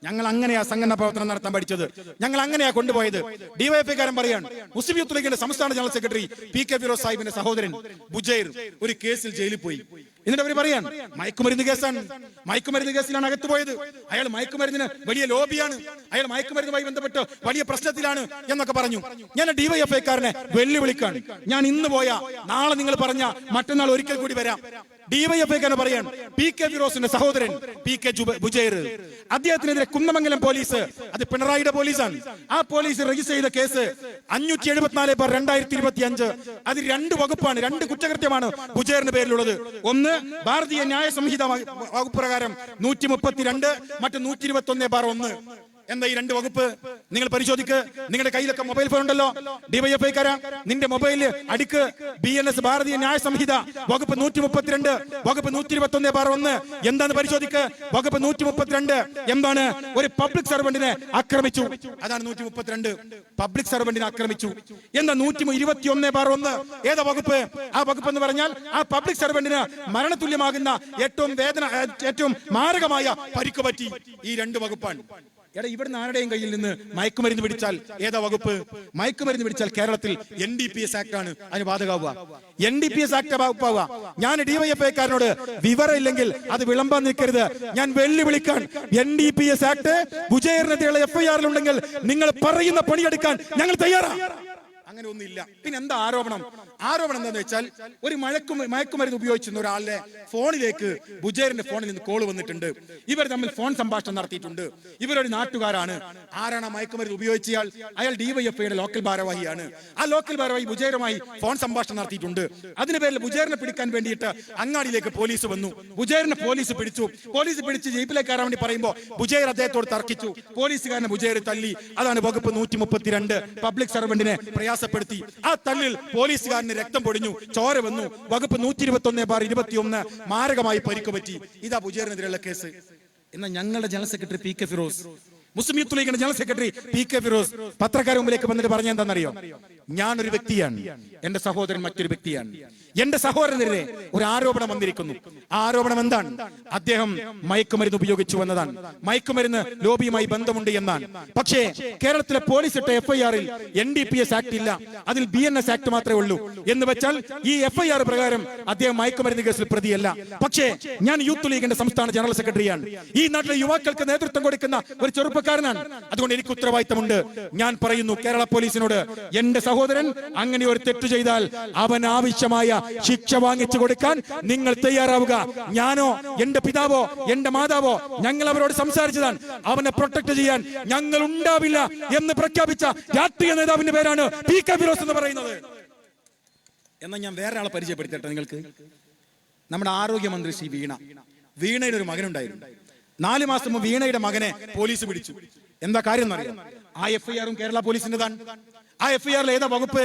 ഞങ്ങൾ അങ്ങനെയാ സംഘടനാ പ്രവർത്തനം നടത്താൻ പഠിച്ചത്, ഞങ്ങൾ അങ്ങനെയാ കൊണ്ടുപോയത്. ഡിവൈഎഫ്ഐക്കാരൻ പറയാണ്, മുസ്ലിം യൂത്ത് ലീഗിന്റെ സംസ്ഥാന general secretary P K Firoz സാഹിബിന്റെ സഹോദരൻ ബുജൈർ ഒരു കേസിൽ ജയിലിൽ പോയി. എന്നിട്ട് അവർ പറയാൻ മയക്കുമരുന്ന് കേസാണ്, മയക്കുമരുന്ന് കേസിലാണ് അകത്ത് പോയത്, അയാൾ മയക്കുമരുന്നിന് വലിയ ലോബിയാണ്, അയാൾ മയക്കുമരുന്നുമായി ബന്ധപ്പെട്ട് വലിയ പ്രശ്നത്തിലാണ് എന്നൊക്കെ പറഞ്ഞു. ഞാൻ ഡിവൈഎഫ്ഐക്കാരനെ വെല്ലുവിളിക്കാണ്, ഞാൻ ഇന്ന് പോയാ നാളെ നിങ്ങൾ പറഞ്ഞ മറ്റന്നാൾ ഒരിക്കൽ കൂടി വരാം. ഡിവൈഎഫ്ഐക്കാരൻ പറയാൻ പി കെ ഫിറോസിന്റെ സഹോദരൻ പി കെ ബുജൈർ, അദ്ദേഹത്തിനെതിരെ കുന്നമംഗലം പോലീസ്, അത് പിണറായിയുടെ പോലീസാണ്, ആ പോലീസ് രജിസ്റ്റർ ചെയ്ത കേസ് 574/2025. അത് 2 വകുപ്പാണ്, 2 കുറ്റകൃത്യമാണ് ബുജൈറിന്റെ പേരിലുള്ളത്. ഒന്ന് ഭാരതീയ ന്യായ സംഹിത വകുപ്പ് പ്രകാരം 132, മറ്റ് 121/1. എന്താ ഈ 2 വകുപ്പ്? നിങ്ങൾ പരിശോധിക്ക്. നിങ്ങളുടെ കയ്യിലൊക്കെ മൊബൈൽ ഫോൺ ഉണ്ടല്ലോ. ഡിവൈഎഫ്ഐക്കാരാ, നിന്റെ മൊബൈലിൽ അടിക്ക് BNS ഭാരതീയ ന്യായ സംഹിത വകുപ്പ് 132, വകുപ്പ് 121/1 എന്താന്ന് പരിശോധിക്ക്. വകുപ്പ് 132 എന്താണ്? ഒരു പബ്ലിക് സർവന്റിനെ ആക്രമിച്ചു, അതാണ് 132. പബ്ലിക് സർവന്റിനെ ആക്രമിച്ചു. എന്താ 121/1? ഏതാ വകുപ്പ്? ആ വകുപ്പ് എന്ന് പറഞ്ഞാൽ ആ പബ്ലിക് സർവന്റിന് മരണതുല്യമാകുന്ന ഏറ്റവും മാരകമായ പരിക്ക് പറ്റി. ഈ 2 വകുപ്പാണ്. എടാ, ഇവിടുന്ന് ആരുടെയും കയ്യിൽ നിന്ന് മയക്കുമരുന്ന് പിടിച്ചാൽ ഏതാ വകുപ്പ്? മയക്കുമരുന്ന് പിടിച്ചാൽ കേരളത്തിൽ NDPS ആക്ട് ആണ് അതിന് ബാധകമാവുക. NDPS act വകുപ്പാവുക. ഞാൻ ഡിവൈഎഫ്ഐക്കാരനോട് വിവരം ഇല്ലെങ്കിൽ അത് വിളമ്പാൻ നിൽക്കരുത്, ഞാൻ വെല്ലുവിളിക്കാൻ. NDPS ആക്ട് ബുജൈറിനെതിരെയുള്ള FIR ഉണ്ടെങ്കിൽ നിങ്ങൾ പറയുന്ന പണിയെടുക്കാൻ ഞങ്ങൾ തയ്യാറാണ്. അങ്ങനെ ഒന്നുമില്ല. പിന്നെ എന്താ ആരോപണം? ആരോപണം എന്താന്ന് വെച്ചാൽ ഒരു മയക്കുമരുന്ന് ഉപയോഗിച്ചിരുന്ന ഒരാളുടെ ഫോണിലേക്ക് ബുജൈറിന്റെ ഫോണിൽ നിന്ന് കോൾ വന്നിട്ടുണ്ട്. ഇവർ തമ്മിൽ ഫോൺ സംഭാഷണം നടത്തിയിട്ടുണ്ട്. ഇവരൊരു നാട്ടുകാരാണ്. ആരാണ് മയക്കുമരുന്ന് ഉപയോഗിച്ചയാൾ? അയാൾ ഡിവൈഎഫ്ഐയുടെ ലോക്കൽ ഭാരവാഹിയാണ്. ആ ലോക്കൽ ഭാരവാഹി ബുജൈറുമായി ഫോൺ സംഭാഷണം നടത്തിയിട്ടുണ്ട്. അതിന് പേരിൽ ബുജൈറിനെ പിടിക്കാൻ വേണ്ടിയിട്ട് അങ്ങാടിയിലേക്ക് പോലീസ് വന്നു. ബുജൈറിനെ പോലീസ് പിടിച്ചു. പോലീസ് പിടിച്ച് ജീപ്പിലേക്ക് കയറാൻ വേണ്ടി പറയുമ്പോൾ ബുജൈർ അദ്ദേഹത്തോട് തർക്കിച്ചു. പോലീസുകാരനെ ബുജൈർ തല്ലി. അതാണ് വകുപ്പ് 132, പബ്ലിക് സർവന്റിനെ പ്രയാസപ്പെടുത്തി. ആ തല്ലിൽ പോലീസുകാരന് രക്തം പൊടിഞ്ഞു, ചോര വന്നു. വകുപ്പ് 121/21 മാരകമായി പരിക്ക് പറ്റി. ഇതാ ബുജൈറിനെതിരെയുള്ള കേസ്. എന്നാൽ ഞങ്ങളുടെ general secretary P K Firos, Muslim youth ലീഗിന്റെ general secretary P K Firos പത്രക്കാരുടെ മുമ്പിലേക്ക് വന്നിട്ട് പറഞ്ഞ എന്താണെന്നറിയോ? ഞാനൊരു വ്യക്തിയാണ്, എന്റെ സഹോദരൻ മറ്റൊരു വ്യക്തിയാണ്. എന്റെ സഹോദരനെതിരെ ഒരു ആരോപണം വന്നിരിക്കുന്നു. ആ ആരോപണം എന്താണ്? അദ്ദേഹം മയക്കുമരുന്ന് ഉപയോഗിച്ചു എന്നതാണ്. മയക്കുമരുന്ന് ലോബിയുമായി ബന്ധമുണ്ട് എന്നാണ്. പക്ഷേ കേരളത്തിലെ പോലീസ് ഇട്ട FIR-ൽ NDPS ആക്ട് ഇല്ല, അതിൽ BNS ആക്ട് മാത്രമേ ഉള്ളൂ. എന്ന് വെച്ചാൽ ഈ FIR പ്രകാരം അദ്ദേഹം മയക്കുമരുന്ന് കേസിൽ പ്രതിയല്ല. പക്ഷേ ഞാൻ യൂത്ത് ലീഗിന്റെ സംസ്ഥാന ജനറൽ സെക്രട്ടറിയാണ്. ഈ നാട്ടിലെ യുവാക്കൾക്ക് നേതൃത്വം കൊടുക്കുന്ന ഒരു ചെറുപ്പക്കാരനാണ്. അതുകൊണ്ട് എനിക്ക് ഉത്തരവാദിത്തമുണ്ട്. ഞാൻ പറയുന്നു കേരള പോലീസിനോട്, എന്റെ സഹോദരൻ അങ്ങനെ ഒരു തെറ്റ് ചെയ്താൽ അവൻ ആവശ്യമായ ശിക്ഷ വാങ്ങിച്ചു കൊടുക്കാൻ നിങ്ങൾ തയ്യാറാവുക. ഞാനോ എന്റെ പിതാവോ എന്റെ മാതാവോ ഞങ്ങൾ അവരോട് സംസാരിച്ചതാണ്. അവനെ പ്രൊട്ടക്ട് ചെയ്യാൻ ഞങ്ങൾ ഉണ്ടാവില്ല എന്ന് പ്രഖ്യാപിച്ച രാഷ്ട്രീയ നേതാവിന്റെ പേരാണ് പി കെ ഫിറോസ് എന്ന് പറയുന്നത്. എന്നാൽ ഞാൻ വേറെ ആളെ പരിചയപ്പെടുത്തട്ടെ നിങ്ങൾക്ക്. നമ്മുടെ ആരോഗ്യമന്ത്രി ശ്രീ വീണയുടെ ഒരു മകനുണ്ടായിരുന്നു. 4 മാസം മുമ്പ് വീണയുടെ മകനെ പോലീസ് പിടിച്ചു. എന്താ കാര്യം എന്നറിയാം? ആ FIR-ഉം കേരള പോലീസിന്റെതാണ്. ആ FIR-ൽ ഏതാ വകുപ്പ്?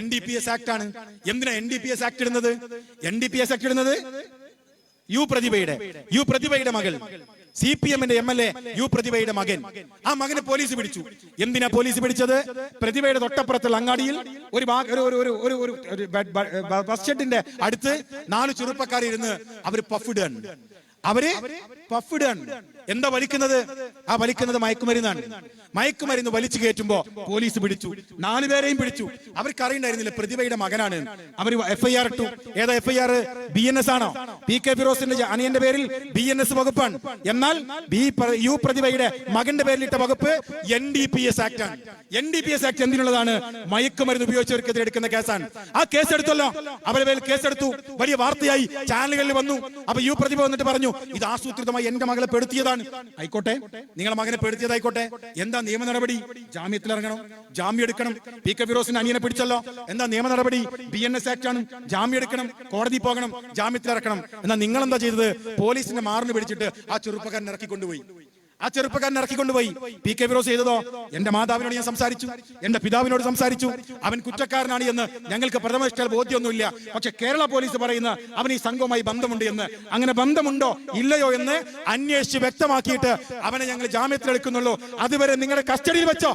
NDPS ആക്ട് ആണ്. എന്തിനാ NDPS ആക്ട് ഇടുന്നത്? NDPS ആക്ട് ഇടുന്നത് യു പ്രതിഭയുടെ മകൾ, CPM-ന്റെ MLA യു പ്രതിഭയുടെ മകൻ. ആ മകനെ പോലീസ് പിടിച്ചു. എന്തിനാ പോലീസ് പിടിച്ചത്? പ്രതിഭയുടെ തൊട്ടപ്പുറത്തുള്ള അങ്ങാടിയിൽ ഒരു ബസ് ഷെഡിന്റെ അടുത്ത് 4 ചെറുപ്പക്കാരിരുന്ന് അവര് പഫിടാണ്. എന്താ വലിക്കുന്നത്? ആ വലിക്കുന്നത് മയക്കുമരുന്നാണ്. മയക്കുമരുന്ന് വലിച്ചു കയറ്റുമ്പോ പോലീസ് പിടിച്ചു. 4 പേരെയും പിടിച്ചു. അവർക്ക് അറിയണ്ടായിരുന്നില്ല പ്രതിഭയുടെ മകനാണ്. അവർ FIR ഇട്ടു. ഏതാ FIR? BNS ആണോ? പി കെ ഫിറോസിന്റെ അനിയന്റെ പേരിൽ BNS വകുപ്പാണ്. എന്നാൽ യു പ്രതിഭയുടെ മകന്റെ പേരിലിട്ട വകുപ്പ് NDPS ആക്ട് ആണ്. NDPS ആക്ട് എന്തിനുള്ളതാണ്? മയക്കുമരുന്ന് ഉപയോഗിച്ചവർക്കെതിരെ എടുക്കുന്ന കേസാണ്. ആ കേസ് എടുത്തല്ലോ, അവരുടെ പേരിൽ കേസെടുത്തു. വലിയ വാർത്തയായി, ചാനലുകളിൽ വന്നു. അപ്പൊ യു പ്രതിഭ വന്നിട്ട് പറഞ്ഞു, ഇത് ആസൂത്രിതമായി എന്റെ മകളെ പെടുത്തിയതാണ്. ആയിക്കോട്ടെ, നിങ്ങളെ മകനെ പെടുത്തിയതായിക്കോട്ടെ. എന്താ നിയമ നടപടി? ജാമ്യത്തിൽ ഇറങ്ങണം, ജാമ്യം എടുക്കണം. പി കെ ഫിറോസിന്റെ അനിയനെ പിടിച്ചല്ലോ, എന്താ നിയമ നടപടി? BNS ആക്ട് ആണ്. ജാമ്യം എടുക്കണം, കോടതി പോകണം, ജാമ്യത്തിൽ ഇറക്കണം. എന്നാൽ നിങ്ങൾ എന്താ ചെയ്തത്? പോലീസിന്റെ മാറിന് പിടിച്ചിട്ട് ആ ചെറുപ്പക്കാരനെ ഇറക്കിക്കൊണ്ടുപോയി. പി കെ ഫിറോസ് ചെയ്തതോ? എന്റെ മാതാവിനോട് ഞാൻ സംസാരിച്ചു, എന്റെ പിതാവിനോട് സംസാരിച്ചു. അവൻ കുറ്റക്കാരനാണ് എന്ന് ഞങ്ങൾക്ക് പ്രഥമദൃഷ്ട്യാ ബോധ്യമൊന്നുമില്ല. പക്ഷെ കേരള പോലീസ് പറയുന്ന അവൻ ഈ സംഘവുമായി ബന്ധമുണ്ട് എന്ന്. അങ്ങനെ ബന്ധമുണ്ടോ ഇല്ലയോ എന്ന് അന്വേഷിച്ച് വ്യക്തമാക്കിയിട്ട് അവനെ ഞങ്ങൾ ജാമ്യത്തിലെടുക്കുന്നുള്ളൂ. അതുവരെ നിങ്ങളുടെ കസ്റ്റഡിയിൽ വെച്ചോ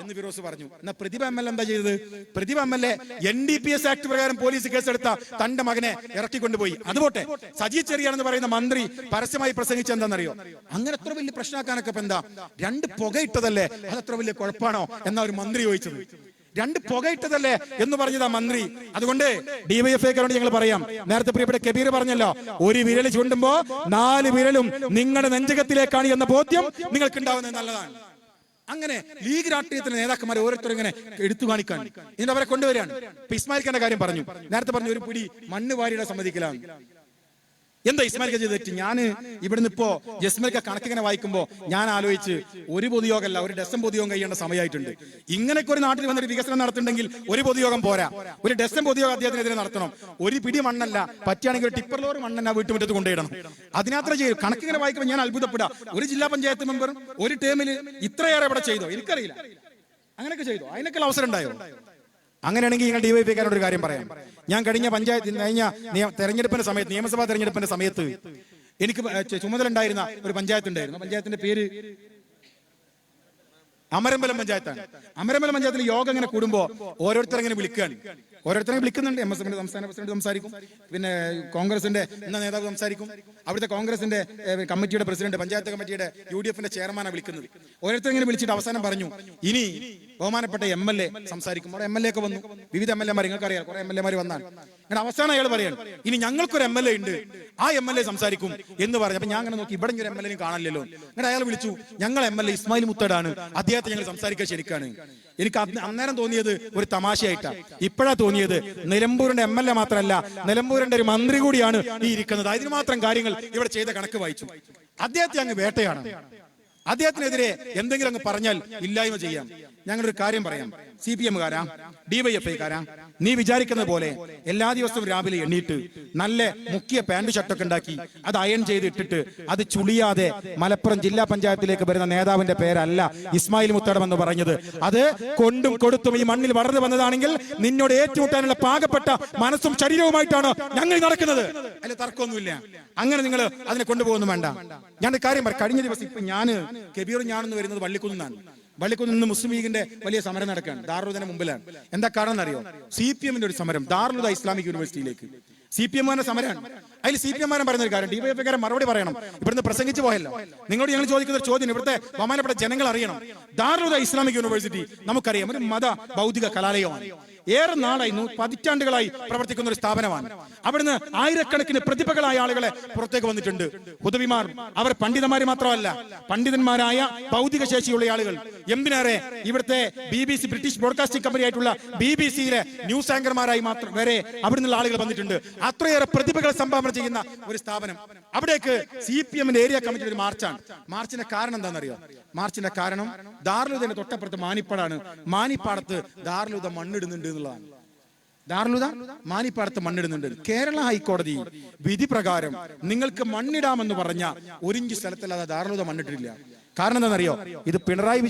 എന്ന് ഫിറോസ് പറഞ്ഞു. എന്നാൽ പ്രതിഭ MLA എന്താ ചെയ്തത്? പ്രതിഭ MLA NDPS ആക്ട് പ്രകാരം പോലീസ് കേസെടുത്ത തന്റെ മകനെ ഇറക്കിക്കൊണ്ടുപോയി. അതുപോട്ടെ, സജി ചെറിയാണെന്ന് പറയുന്ന മന്ത്രി പരസ്യമായി പ്രസംഗിച്ച എന്താണെന്നറിയോ? അങ്ങനെ എത്ര വലിയ പ്രശ്നമാക്കാൻ നേതാക്കാനൊക്കെ ഇപ്പൊ എന്താ? 2 പുകയിട്ടതല്ലേ, അതത്ര വലിയ കുഴപ്പമാണോ എന്നാ ഒരു മന്ത്രി ചോദിച്ചത്. 2 പുകയിട്ടതല്ലേ എന്ന് പറഞ്ഞതാ മന്ത്രി. അതുകൊണ്ട് ഡിവൈഎഫ്ഐക്കാരോട് ഞങ്ങൾ പറയാം, നേരത്തെ പ്രിയപ്പെട്ട കബീർ പറഞ്ഞല്ലോ, ഒരു വിരൽ ചൂണ്ടുമ്പോ 4 വിരലും നിങ്ങളുടെ നെഞ്ചകത്തിലേക്കാണ് എന്ന ബോധ്യം നിങ്ങൾക്ക് ഉണ്ടാവുന്നത് നല്ലതാണ്. അങ്ങനെ ലീഗ് രാഷ്ട്രീയത്തിലെ നേതാക്കന്മാരെ ഓരോരുത്തരും ഇങ്ങനെ എടുത്തു കാണിക്കാൻ ഇതിന്റെ അവരെ കൊണ്ടുവരികയാണ്. ഇപ്പൊ ഇസ്മായിൽ ഖാന്റെ കാര്യം പറഞ്ഞു, നേരത്തെ പറഞ്ഞു ഒരു പിടി മണ്ണ് വാരിയുടെ സമ്മതിക്കലാണ്. എന്താ ഇസ്മായിൽ ഖാൻ ചെയ്ത് തെറ്റ്? ഞാൻ ഇവിടുന്ന് ഇപ്പോ ജസ്മൽ കണക്കിങ്ങനെ വായിക്കുമ്പോ ഞാൻ ആലോചിച്ച്, ഒരു പൊതുയോഗമല്ല, ഒരു ഡസൻ പൊതുയോഗം കഴിയേണ്ട സമയമായിട്ടുണ്ട്. ഇങ്ങനെയൊക്കെ ഒരു നാട്ടിൽ വന്നൊരു വികസനം നടത്തുന്നുണ്ടെങ്കിൽ ഒരു പൊതുയോഗം പോരാ, ഒരു ഡസൻ പൊതുയോഗം അദ്ദേഹത്തിനെതിരെ നടത്തണം. ഒരു പിടി മണ്ണല്ല, പറ്റുകയാണെങ്കിൽ ഒരു ടിപ്പർ ലോറി മണ്ണെന്നെ വീട്ടുമുറ്റത്ത് കൊണ്ടുപോയിടണം. അതിനത്ര ചെയ്യും. കണക്കിങ്ങനെ വായിക്കുമ്പോൾ ഞാൻ അത്ഭുതപ്പെടാം. ഒരു ജില്ലാ പഞ്ചായത്ത് മെമ്പറും ഒരു ടേമില് ഇത്രയേറെ ഇവിടെ ചെയ്തോ? എനിക്കറിയില്ല. അങ്ങനെയൊക്കെ ചെയ്തോ? അതിനൊക്കെ അവസരം ഉണ്ടായോ? അങ്ങനെയാണെങ്കിൽ നിങ്ങൾ ഡിവൈഎഫ്ഐക്കാരോട് ഒരു കാര്യം പറയാം. ഞാൻ കഴിഞ്ഞ തെരഞ്ഞെടുപ്പിന്റെ സമയത്ത്, നിയമസഭാ തെരഞ്ഞെടുപ്പിന്റെ സമയത്ത് എനിക്ക് ചുമതല ഉണ്ടായിരുന്ന ഒരു പഞ്ചായത്ത് ഉണ്ടായിരുന്നു. പഞ്ചായത്തിന്റെ പേര് അമരമ്പലം പഞ്ചായത്താണ്. അമരമ്പലം പഞ്ചായത്തിൽ യോഗം ഇങ്ങനെ കൂടുമ്പോ ഓരോരുത്തരെങ്ങനെ വിളിക്കുകയാണ്. ഓരോരുത്തരെ വിളിക്കുന്നുണ്ട്. MSFന്റെ സംസ്ഥാന പ്രസിഡന്റ് സംസാരിക്കും, പിന്നെ കോൺഗ്രസിന്റെ നേതാവ് സംസാരിക്കും, അവിടുത്തെ കോൺഗ്രസിന്റെ കമ്മിറ്റിയുടെ പ്രസിഡന്റ്, പഞ്ചായത്ത് കമ്മിറ്റിയുടെ UDFന്റെ ചെയർമാനാണ് വിളിക്കുന്നത്. ഓരോരുത്തരെങ്ങനെ വിളിച്ചിട്ട് അവസാനം പറഞ്ഞു, ഇനി ബഹുമാനപ്പെട്ട MLA സംസാരിക്കും. അവിടെ MLA ഒക്കെ വന്നു, വിവിധ MLA-മാർ, നിങ്ങൾക്കറിയാം കുറെ MLA-മാർ വന്നാണ്. അങ്ങനെ അവസാനം അയാൾ പറയാണ്, ഇനി ഞങ്ങൾക്കൊരു MLA ഉണ്ട്, ആ MLA സംസാരിക്കും എന്ന് പറഞ്ഞു. അപ്പൊ ഞാൻ അങ്ങനെ നോക്കി, ഇവിടെ ഒരു MLA കാണാനില്ലല്ലോ. അങ്ങനെ അയാൾ വിളിച്ചു, ഞങ്ങൾ MLA ഇസ്മായിൽ മുത്തടാണ്, അദ്ദേഹത്തെ ഞങ്ങൾ സംസാരിക്കാൻ ശരിക്കാണ്. എനിക്ക് അന്നേരം തോന്നിയത് ഒരു തമാശയായിട്ടാണ്. ഇപ്പോഴാ തോന്നിയത് നിലമ്പൂരിന്റെ MLA മാത്രമല്ല, നിലമ്പൂരിന്റെ ഒരു മന്ത്രി കൂടിയാണ് ഈ ഇരിക്കുന്നത്. അതിന് മാത്രം കാര്യങ്ങൾ ഇവിടെ ചെയ്ത കണക്ക് വായിച്ചു. അദ്ദേഹത്തെ അങ്ങ് വേട്ടയാണ്. അദ്ദേഹത്തിനെതിരെ എന്തെങ്കിലും അങ്ങ് പറഞ്ഞാൽ ഇല്ലായ്മ ചെയ്യാം. ഞങ്ങളൊരു കാര്യം പറയാം, CPM-കാരാ DYFI-കാരാ, നീ വിചാരിക്കുന്ന പോലെ എല്ലാ ദിവസവും രാവിലെ എണ്ണീട്ട് നല്ല മുക്കിയ പാന്റ് ഷർട്ടൊക്കെ ഉണ്ടാക്കി അത് അയൺ ചെയ്ത് ഇട്ടിട്ട് അത് ചുളിയാതെ മലപ്പുറം ജില്ലാ പഞ്ചായത്തിലേക്ക് വരുന്ന നേതാവിന്റെ പേരല്ല ഇസ്മായിൽ മുത്തടം എന്ന് പറഞ്ഞത്. അത് കൊണ്ടും കൊടുത്തും ഈ മണ്ണിൽ വളർന്നു വന്നതാണെങ്കിൽ നിന്നോട് ഏറ്റുമുട്ടാനുള്ള പാകപ്പെട്ട മനസ്സും ശരീരവുമായിട്ടാണ് ഞങ്ങൾ നടക്കുന്നത്. അതിൽ തർക്കമൊന്നുമില്ല. അങ്ങനെ നിങ്ങൾ അതിനെ കൊണ്ടുപോകുന്നു വേണ്ട. ഞാൻ കാര്യം പറയാം, കഴിഞ്ഞ ദിവസം ഇപ്പൊ കബീറും ഞാനെന്ന് വരുന്നത് വള്ളിക്കുന്നാണ്. വള്ളിക്കുന്ന് മുസ്ലിം ലീഗിന്റെ വലിയ സമരം നടക്കുകയാണ്. ദാറുലുദയുടെ മുമ്പിലാണ്. എന്താ കാരണം എന്നറിയോ? CPM-ന്റെ ഒരു സമരം ദാറുലുദ ഇസ്ലാമിക് യൂണിവേഴ്സിറ്റിയിലേക്ക്. CPM-മാരുടെ സമരമാണ്. അതിൽ CPM-മാരൻ പറയുന്ന ഒരു കാര്യം, DYFI-കാരൻ മറുപടി പറയണം. ഇവിടുന്ന് പ്രസംഗിച്ചു പോയല്ലോ. നിങ്ങളോട് ഞങ്ങൾ ചോദിക്കുന്ന ഒരു ചോദ്യം ഇവിടുത്തെ ബഹുമാനപ്പെട്ട ജനങ്ങൾ അറിയണം. ദാറുലുദ ഇസ്ലാമിക് യൂണിവേഴ്സിറ്റി നമുക്കറിയാം, ഒരു മത ബൗദ്ധിക കലാലയമാണ്. ഏറെ നാളായി, പതിറ്റാണ്ടുകളായി പ്രവർത്തിക്കുന്ന ഒരു സ്ഥാപനമാണ്. അവിടുന്ന് ആയിരക്കണക്കിന് പ്രതിഭകളായ ആളുകളെ പുറത്തേക്ക് വന്നിട്ടുണ്ട്. ഹുദവിമാർ, അവർ പണ്ഡിതന്മാര് മാത്രമല്ല, പണ്ഡിതന്മാരായ ഭൗതിക ശേഷിയുള്ള ആളുകൾ. എന്തിനേറെ ഇവിടുത്തെ BBC, ബ്രിട്ടീഷ് ബ്രോഡ്കാസ്റ്റിംഗ് കമ്പനി ആയിട്ടുള്ള BBC-യിലെ ന്യൂസ് ആങ്കർമാരായി മാത്രം വരെ അവിടുന്ന് ആളുകൾ വന്നിട്ടുണ്ട്. അത്രയേറെ പ്രതിഭകളെ സംഭാവന ചെയ്യുന്ന ഒരു സ്ഥാപനം. അവിടേക്ക് CPM-ന്റെ ഏരിയ കമ്മിറ്റി ഒരു മാർച്ചാണ്. മാർച്ചിന്റെ കാരണം എന്താണെന്നറിയോ? മാർച്ചിന്റെ കാരണം ദാറുലുദയുടെ തൊട്ടപ്പുറത്ത് മാനിപ്പാടാണ്. മാനിപ്പാടത്ത് ദാറുലുദ മണ്ണിടുന്നുണ്ട് എന്നുള്ളതാണ്. ദാറുലുദ മാനിപ്പാടത്ത് മണ്ണിടുന്നുണ്ട്. കേരള ഹൈക്കോടതി വിധി പ്രകാരം നിങ്ങൾക്ക് മണ്ണിടാമെന്ന് പറഞ്ഞ 1 ഇഞ്ച് സ്ഥലത്തല്ലാതെ ദാറുലുദ മണ്ണിട്ടിട്ടില്ല. കാരണം എന്താണെന്നറിയോ? ഇത് പിണറായി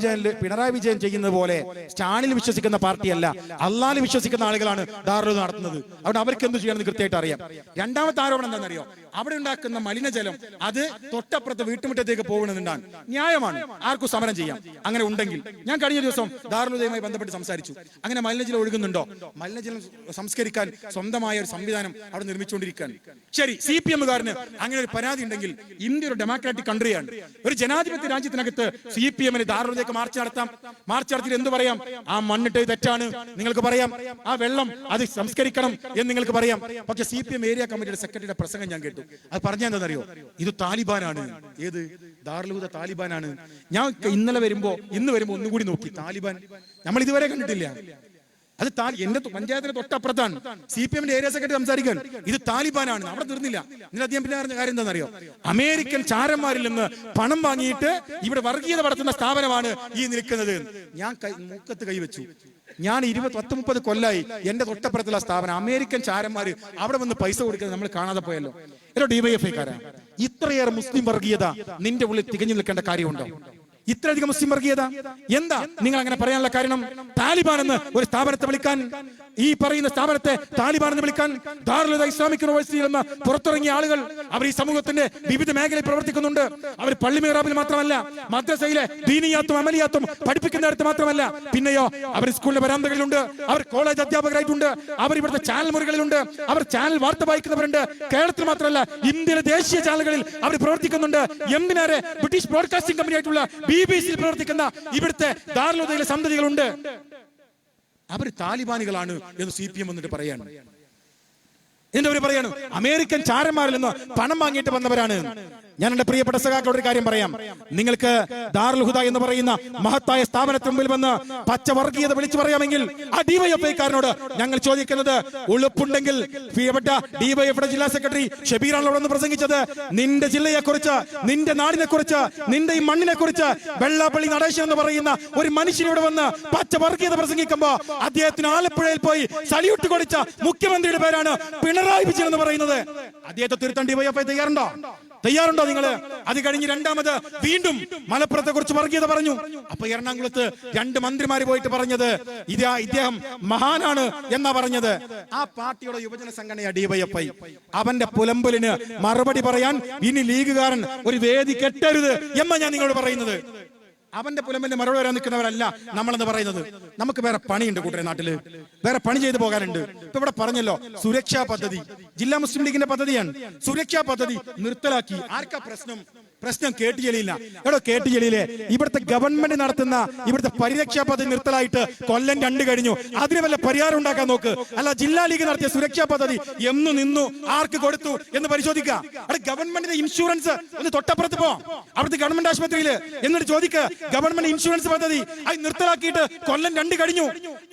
വിജയൻ ചെയ്യുന്നത് പോലെ സ്റ്റാലിൽ വിശ്വസിക്കുന്ന പാർട്ടിയല്ല, അള്ളാഹിൽ വിശ്വസിക്കുന്ന ആളുകളാണ് ദാറുലുദ നടത്തുന്നത്. അവിടെ അവർക്ക് എന്ത് ചെയ്യണമെന്ന് കൃത്യമായിട്ട് അറിയാം. രണ്ടാമത്തെ ആരോപണം എന്താണെന്നറിയോ? അവിടെ ഉണ്ടാക്കുന്ന മലിനജലം അത് തൊട്ടപ്പുറത്ത് വീട്ടുമുറ്റത്തേക്ക് പോകുന്നതുകൊണ്ടാണ്. ന്യായമാണ്, ആർക്കും സമരം ചെയ്യാം അങ്ങനെ ഉണ്ടെങ്കിൽ. ഞാൻ കഴിഞ്ഞ ദിവസം ദാറുലുദയുമായി ബന്ധപ്പെട്ട് സംസാരിച്ചു. അങ്ങനെ മലിനജലം ഒഴുകുന്നുണ്ടോ? മലിനജലം സംസ്കരിക്കാൻ സ്വന്തമായ ഒരു സംവിധാനം അവിടെ നിർമ്മിച്ചുകൊണ്ടിരിക്കുകയാണ്. ശരി, CPM-കാരന് അങ്ങനെ ഒരു പരാതി ഉണ്ടെങ്കിൽ, ഇന്ത്യ ഒരു ഡെമോക്രാറ്റിക് കൺട്രിയാണ്. ഒരു ജനാധിപത്യ രാജ്യത്തിനകത്ത് CPM-ന് ദാറുലുദയ്ക്ക് മാർച്ച് നടത്താം. മാർച്ച് നടത്തിയിട്ട് എന്ത് പറയാം? ആ മണ്ണിട്ട് തെറ്റാണ് നിങ്ങൾക്ക് പറയാം, ആ വെള്ളം അത് സംസ്കരിക്കണം എന്ന് നിങ്ങൾക്ക് പറയാം. പക്ഷെ CPM ഏരിയ കമ്മിറ്റിയുടെ സെക്രട്ടറിയുടെ പ്രസംഗം ഞാൻ കേട്ടു. അത് പറഞ്ഞാൽ എന്താണെന്നറിയോ? ഇത് താലിബാനാണ്. ഏത്? ദാറുലുദ താലിബാനാണ്. ഞാൻ ഇന്ന് വരുമ്പോ ഒന്നുകൂടി നോക്കി, താലിബാൻ നമ്മൾ ഇതുവരെ കണ്ടിട്ടില്ല. അത് എന്റെ പഞ്ചായത്തിന്റെ തൊട്ടപ്പുറത്താണ്. CPM-ന്റെ ഏരിയ സെക്രട്ടറി സംസാരിക്കാൻ ഇത് താലിബാനാണ്. അവിടെ തീർന്നില്ല. ഇതിന് അദ്ദേഹം പിന്നെ പറഞ്ഞ കാര്യം എന്താണെന്നറിയോ? അമേരിക്കൻ ചാരന്മാരിൽ നിന്ന് പണം വാങ്ങിയിട്ട് ഇവിടെ വർഗീയത നടത്തുന്ന സ്ഥാപനമാണ് ഈ നിൽക്കുന്നത്. ഞാൻ മൂക്കത്ത് കൈവച്ചു. ഞാൻ 20-30 കൊല്ലായി എന്റെ തൊട്ടപ്പുറത്തുള്ള സ്ഥാപനം. അമേരിക്കൻ ചാരന്മാര് അവിടെ വന്ന് പൈസ കൊടുക്കുന്നത് നമ്മൾ കാണാതെ പോയല്ലോ. DYFI-കാരാ, ഇത്രയേറെ മുസ്ലിം വർഗീയത നിന്റെ ഉള്ളിൽ തികഞ്ഞു നിൽക്കേണ്ട കാര്യമുണ്ടോ? ഇത്രയധികം മുസ്ലിം വർഗീയത എന്താ നിങ്ങൾ അങ്ങനെ പറയാനുള്ള കാരണം? താലിബാൻ എന്ന് ഒരു സ്ഥാപനത്തെ വിളിക്കാൻ, ഈ പറയുന്ന സ്ഥാപനത്തെ താലിബാൻ എന്ന് വിളിക്കാൻ ദാറുൽ ഹുദ ഇസ്ലാമിക് യൂണിവേഴ്സിറ്റിയിൽ നിന്ന് പുറത്തിറങ്ങിയ ആളുകൾ അവർ ഈ സമൂഹത്തിന്റെ വിവിധ മേഖലയിൽ പ്രവർത്തിക്കുന്നുണ്ട്. അവർ പള്ളി മിഹ്റാബിൽ മാത്രമല്ല, മദ്രസയിലെ ദീനിയാത്തും അമലിയാത്തും പഠിപ്പിക്കുന്നിടത്ത് മാത്രമല്ല, പിന്നെയോ അവർ സ്കൂളിലെ വരാന്തകളിലുണ്ട്, അവർ കോളേജ് അധ്യാപകരായിട്ടുണ്ട്, അവർ ഇവിടുത്തെ ചാനൽ മുറികളിലുണ്ട്, അവർ ചാനൽ വാർത്ത വായിക്കുന്നവരുണ്ട്. കേരളത്തിൽ മാത്രമല്ല, ഇന്ത്യയിലെ ദേശീയ ചാനലുകളിൽ അവർ പ്രവർത്തിക്കുന്നുണ്ട്. എന്തിനേറെ ബ്രിട്ടീഷ് ബ്രോഡ്കാസ്റ്റിംഗ് കമ്പനി ആയിട്ടുള്ള BBC പ്രവർത്തിക്കുന്ന ഇവിടുത്തെ ദാറുൽ ഹുദയിലെ സന്തതികളുണ്ട്. അവർ താലിബാനികളാണ് എന്ന് CPM വന്നിട്ട് പറയാണ്. എന്നവര് പറയാണ് അമേരിക്കൻ ചാരന്മാരിൽ നിന്ന് പണം വാങ്ങിയിട്ട് വന്നവരാണ്. ഞാൻ എന്റെ പ്രിയപ്പെട്ട സഖാക്കളോട് ഒരു കാര്യം പറയാം. നിങ്ങൾക്ക് ദാറുൽ ഹുദ എന്ന് പറയുന്ന മഹത്തായ സ്ഥാപനത്തിന് മുമ്പിൽ വന്ന് പച്ച വർഗീയത വിളിച്ചു പറയാമെങ്കിൽ ആ ഡിവൈഎഫ്ഐക്കാരനോട് ഞങ്ങൾ ചോദിക്കുന്നത്, ഉളുപ്പുണ്ടെങ്കിൽ പ്രിയപ്പെട്ട ഡിവൈഎഫ്ഐയുടെ ജില്ലാ സെക്രട്ടറി ഷബീറാണോടൊന്ന് പ്രസംഗിച്ചത് നിന്റെ ജില്ലയെ കുറിച്ച്, നിന്റെ നാടിനെ കുറിച്ച്, നിന്റെ ഈ മണ്ണിനെ കുറിച്ച് വെള്ളാപ്പള്ളി നടേശൻ എന്ന് പറയുന്ന ഒരു മനുഷ്യനോട് വന്ന് പച്ച വർഗീയത പ്രസംഗിക്കുമ്പോ അദ്ദേഹത്തിന് ആലപ്പുഴയിൽ പോയി സല്യൂട്ട് കൊടുത്ത മുഖ്യമന്ത്രിയുടെ പേരാണ് പിണറായി വിജയൻ എന്ന് പറയുന്നത്. അദ്ദേഹത്തെ തിരുത്താൻ ഡിവൈഎഫ്ഐ തയ്യാറുണ്ടോ നിങ്ങൾ? അത് കഴിഞ്ഞ് രണ്ടാമത് വീണ്ടും മലപ്പുറത്തെ കുറിച്ച് വർഗീയത പറഞ്ഞു. അപ്പൊ എറണാകുളത്ത് 2 മന്ത്രിമാര് പോയിട്ട് പറഞ്ഞത് ഇദ്ദേഹം മഹാനാണ് എന്നാ പറഞ്ഞത്. ആ പാർട്ടിയുടെ യുവജന സംഘടനയാ ഡിവൈഎഫ്ഐ. അവന്റെ പുലമ്പലിന് മറുപടി പറയാൻ ഇനി ലീഗുകാരൻ ഒരു വേദി കെട്ടരുത് എന്നാ ഞാൻ നിങ്ങളോട് പറയുന്നത്. അവന്റെ പുലമ്പലിന് മറുപടി വരാൻ നിൽക്കുന്നവരല്ല നമ്മളെന്ന് പറയുന്നത്. നമുക്ക് വേറെ പണിയുണ്ട് കൂട്ടരെ, നാട്ടില് വേറെ പണി ചെയ്തു പോകാനുണ്ട്. ഇപ്പൊ ഇവിടെ പറഞ്ഞല്ലോ സുരക്ഷാ പദ്ധതി, ജില്ലാ മുസ്ലിം ലീഗിന്റെ പദ്ധതിയാണ്. സുരക്ഷാ പദ്ധതി നിർത്തലാക്കി. ആർക്കാ പ്രശ്നം? പ്രശ്നം KT ജലീലിനാ. എടോ KT ജലീലെ, ഇവിടുത്തെ ഗവൺമെന്റ് നടത്തുന്ന ഇവിടുത്തെ പരിരക്ഷാ പദ്ധതി നിർത്തലായിട്ട് കൊല്ലം 2 കഴിഞ്ഞു. അതിന് വല്ല പരിഹാരം ഉണ്ടാക്കാൻ നോക്ക്. അല്ല, ജില്ലാ ലീഗ് നടത്തിയ സുരക്ഷാ പദ്ധതി എന്ന് നിന്നു, ആർക്ക് കൊടുത്തു എന്ന് പരിശോധിക്കുക. അവിടെ ഗവൺമെന്റിന്റെ ഇൻഷുറൻസ് ഒന്ന് തൊട്ടപ്പുറത്ത് പോ, അവിടുത്തെ ഗവൺമെന്റ് ആശുപത്രിയിൽ എന്നിട്ട് ചോദിക്കുക, ഗവൺമെന്റ് ഇൻഷുറൻസ് പദ്ധതി അത് നിർത്തലാക്കിയിട്ട് കൊല്ലം 2 കഴിഞ്ഞു.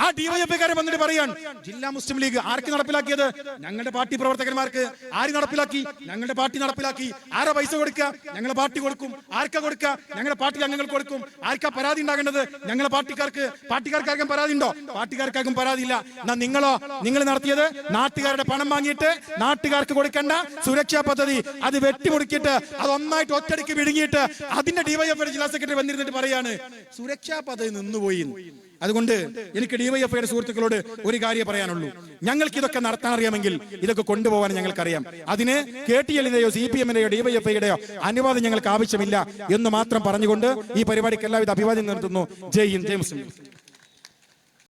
ആ ഡിവൈഎഫ്ഐക്കാരെ വന്നിട്ട് പറയാൻ ജില്ലാ മുസ്ലിം ലീഗ് ആർക്ക് നടപ്പിലാക്കിയത്? ഞങ്ങളുടെ പാർട്ടി പ്രവർത്തകന്മാർക്ക്. ആര് നടപ്പിലാക്കി? ഞങ്ങളുടെ പാർട്ടി നടപ്പിലാക്കി. ആരാ പൈസ കൊടുക്കുക? ഞങ്ങളുടെ പാർട്ടി കൊടുക്കും. ആർക്കാ കൊടുക്കുക? ഞങ്ങളുടെ പാർട്ടി അംഗങ്ങൾക്ക് കൊടുക്കും. ആർക്കാ പരാതി ഉണ്ടാകേണ്ടത്? ഞങ്ങളുടെ പാർട്ടിക്കാർക്ക്. പാർട്ടിക്കാർക്കാർക്കും പരാതി ഉണ്ടോ? പാർട്ടിക്കാർക്കാർക്കും പരാതിയില്ല. എന്നാ നിങ്ങൾ നടത്തിയത് നാട്ടുകാരുടെ പണം വാങ്ങിയിട്ട് നാട്ടുകാർക്ക് കൊടുക്കേണ്ട സുരക്ഷാ പദ്ധതി അത് വെട്ടിമുറുക്കിയിട്ട് അത് ഒന്നായിട്ട് ഒറ്റടിക്ക് വിഴുങ്ങിയിട്ട് അതിന്റെ ഡിവൈഎഫ്ഐ ജില്ലാ സെക്രട്ടറി വന്നിരുന്നിട്ട് പറയാണ് സുരക്ഷാ പദ്ധതി നിന്നുപോയി. അതുകൊണ്ട് എനിക്ക് ഡിവൈഎഫ്ഐയുടെ സുഹൃത്തുക്കളോട് ഒരു കാര്യം പറയാനുള്ളൂ. ഞങ്ങൾക്ക് ഇതൊക്കെ നടത്താൻ അറിയാമെങ്കിൽ ഇതൊക്കെ കൊണ്ടുപോകാൻ ഞങ്ങൾക്കറിയാം. അതിന് KT ജലീലിന്റെയോ CPM-ന്റെയോ ഡിവൈഎഫ്ഐയുടെയോ അനുവാദം ഞങ്ങൾക്ക് ആവശ്യമില്ല എന്ന് മാത്രം പറഞ്ഞുകൊണ്ട് ഈ പരിപാടിക്ക് എല്ലാവിധ അഭിവാദ്യം നിർത്തുന്നു. ജയ് ഹിന്ദ്, ജയ് മുസ്ലിം.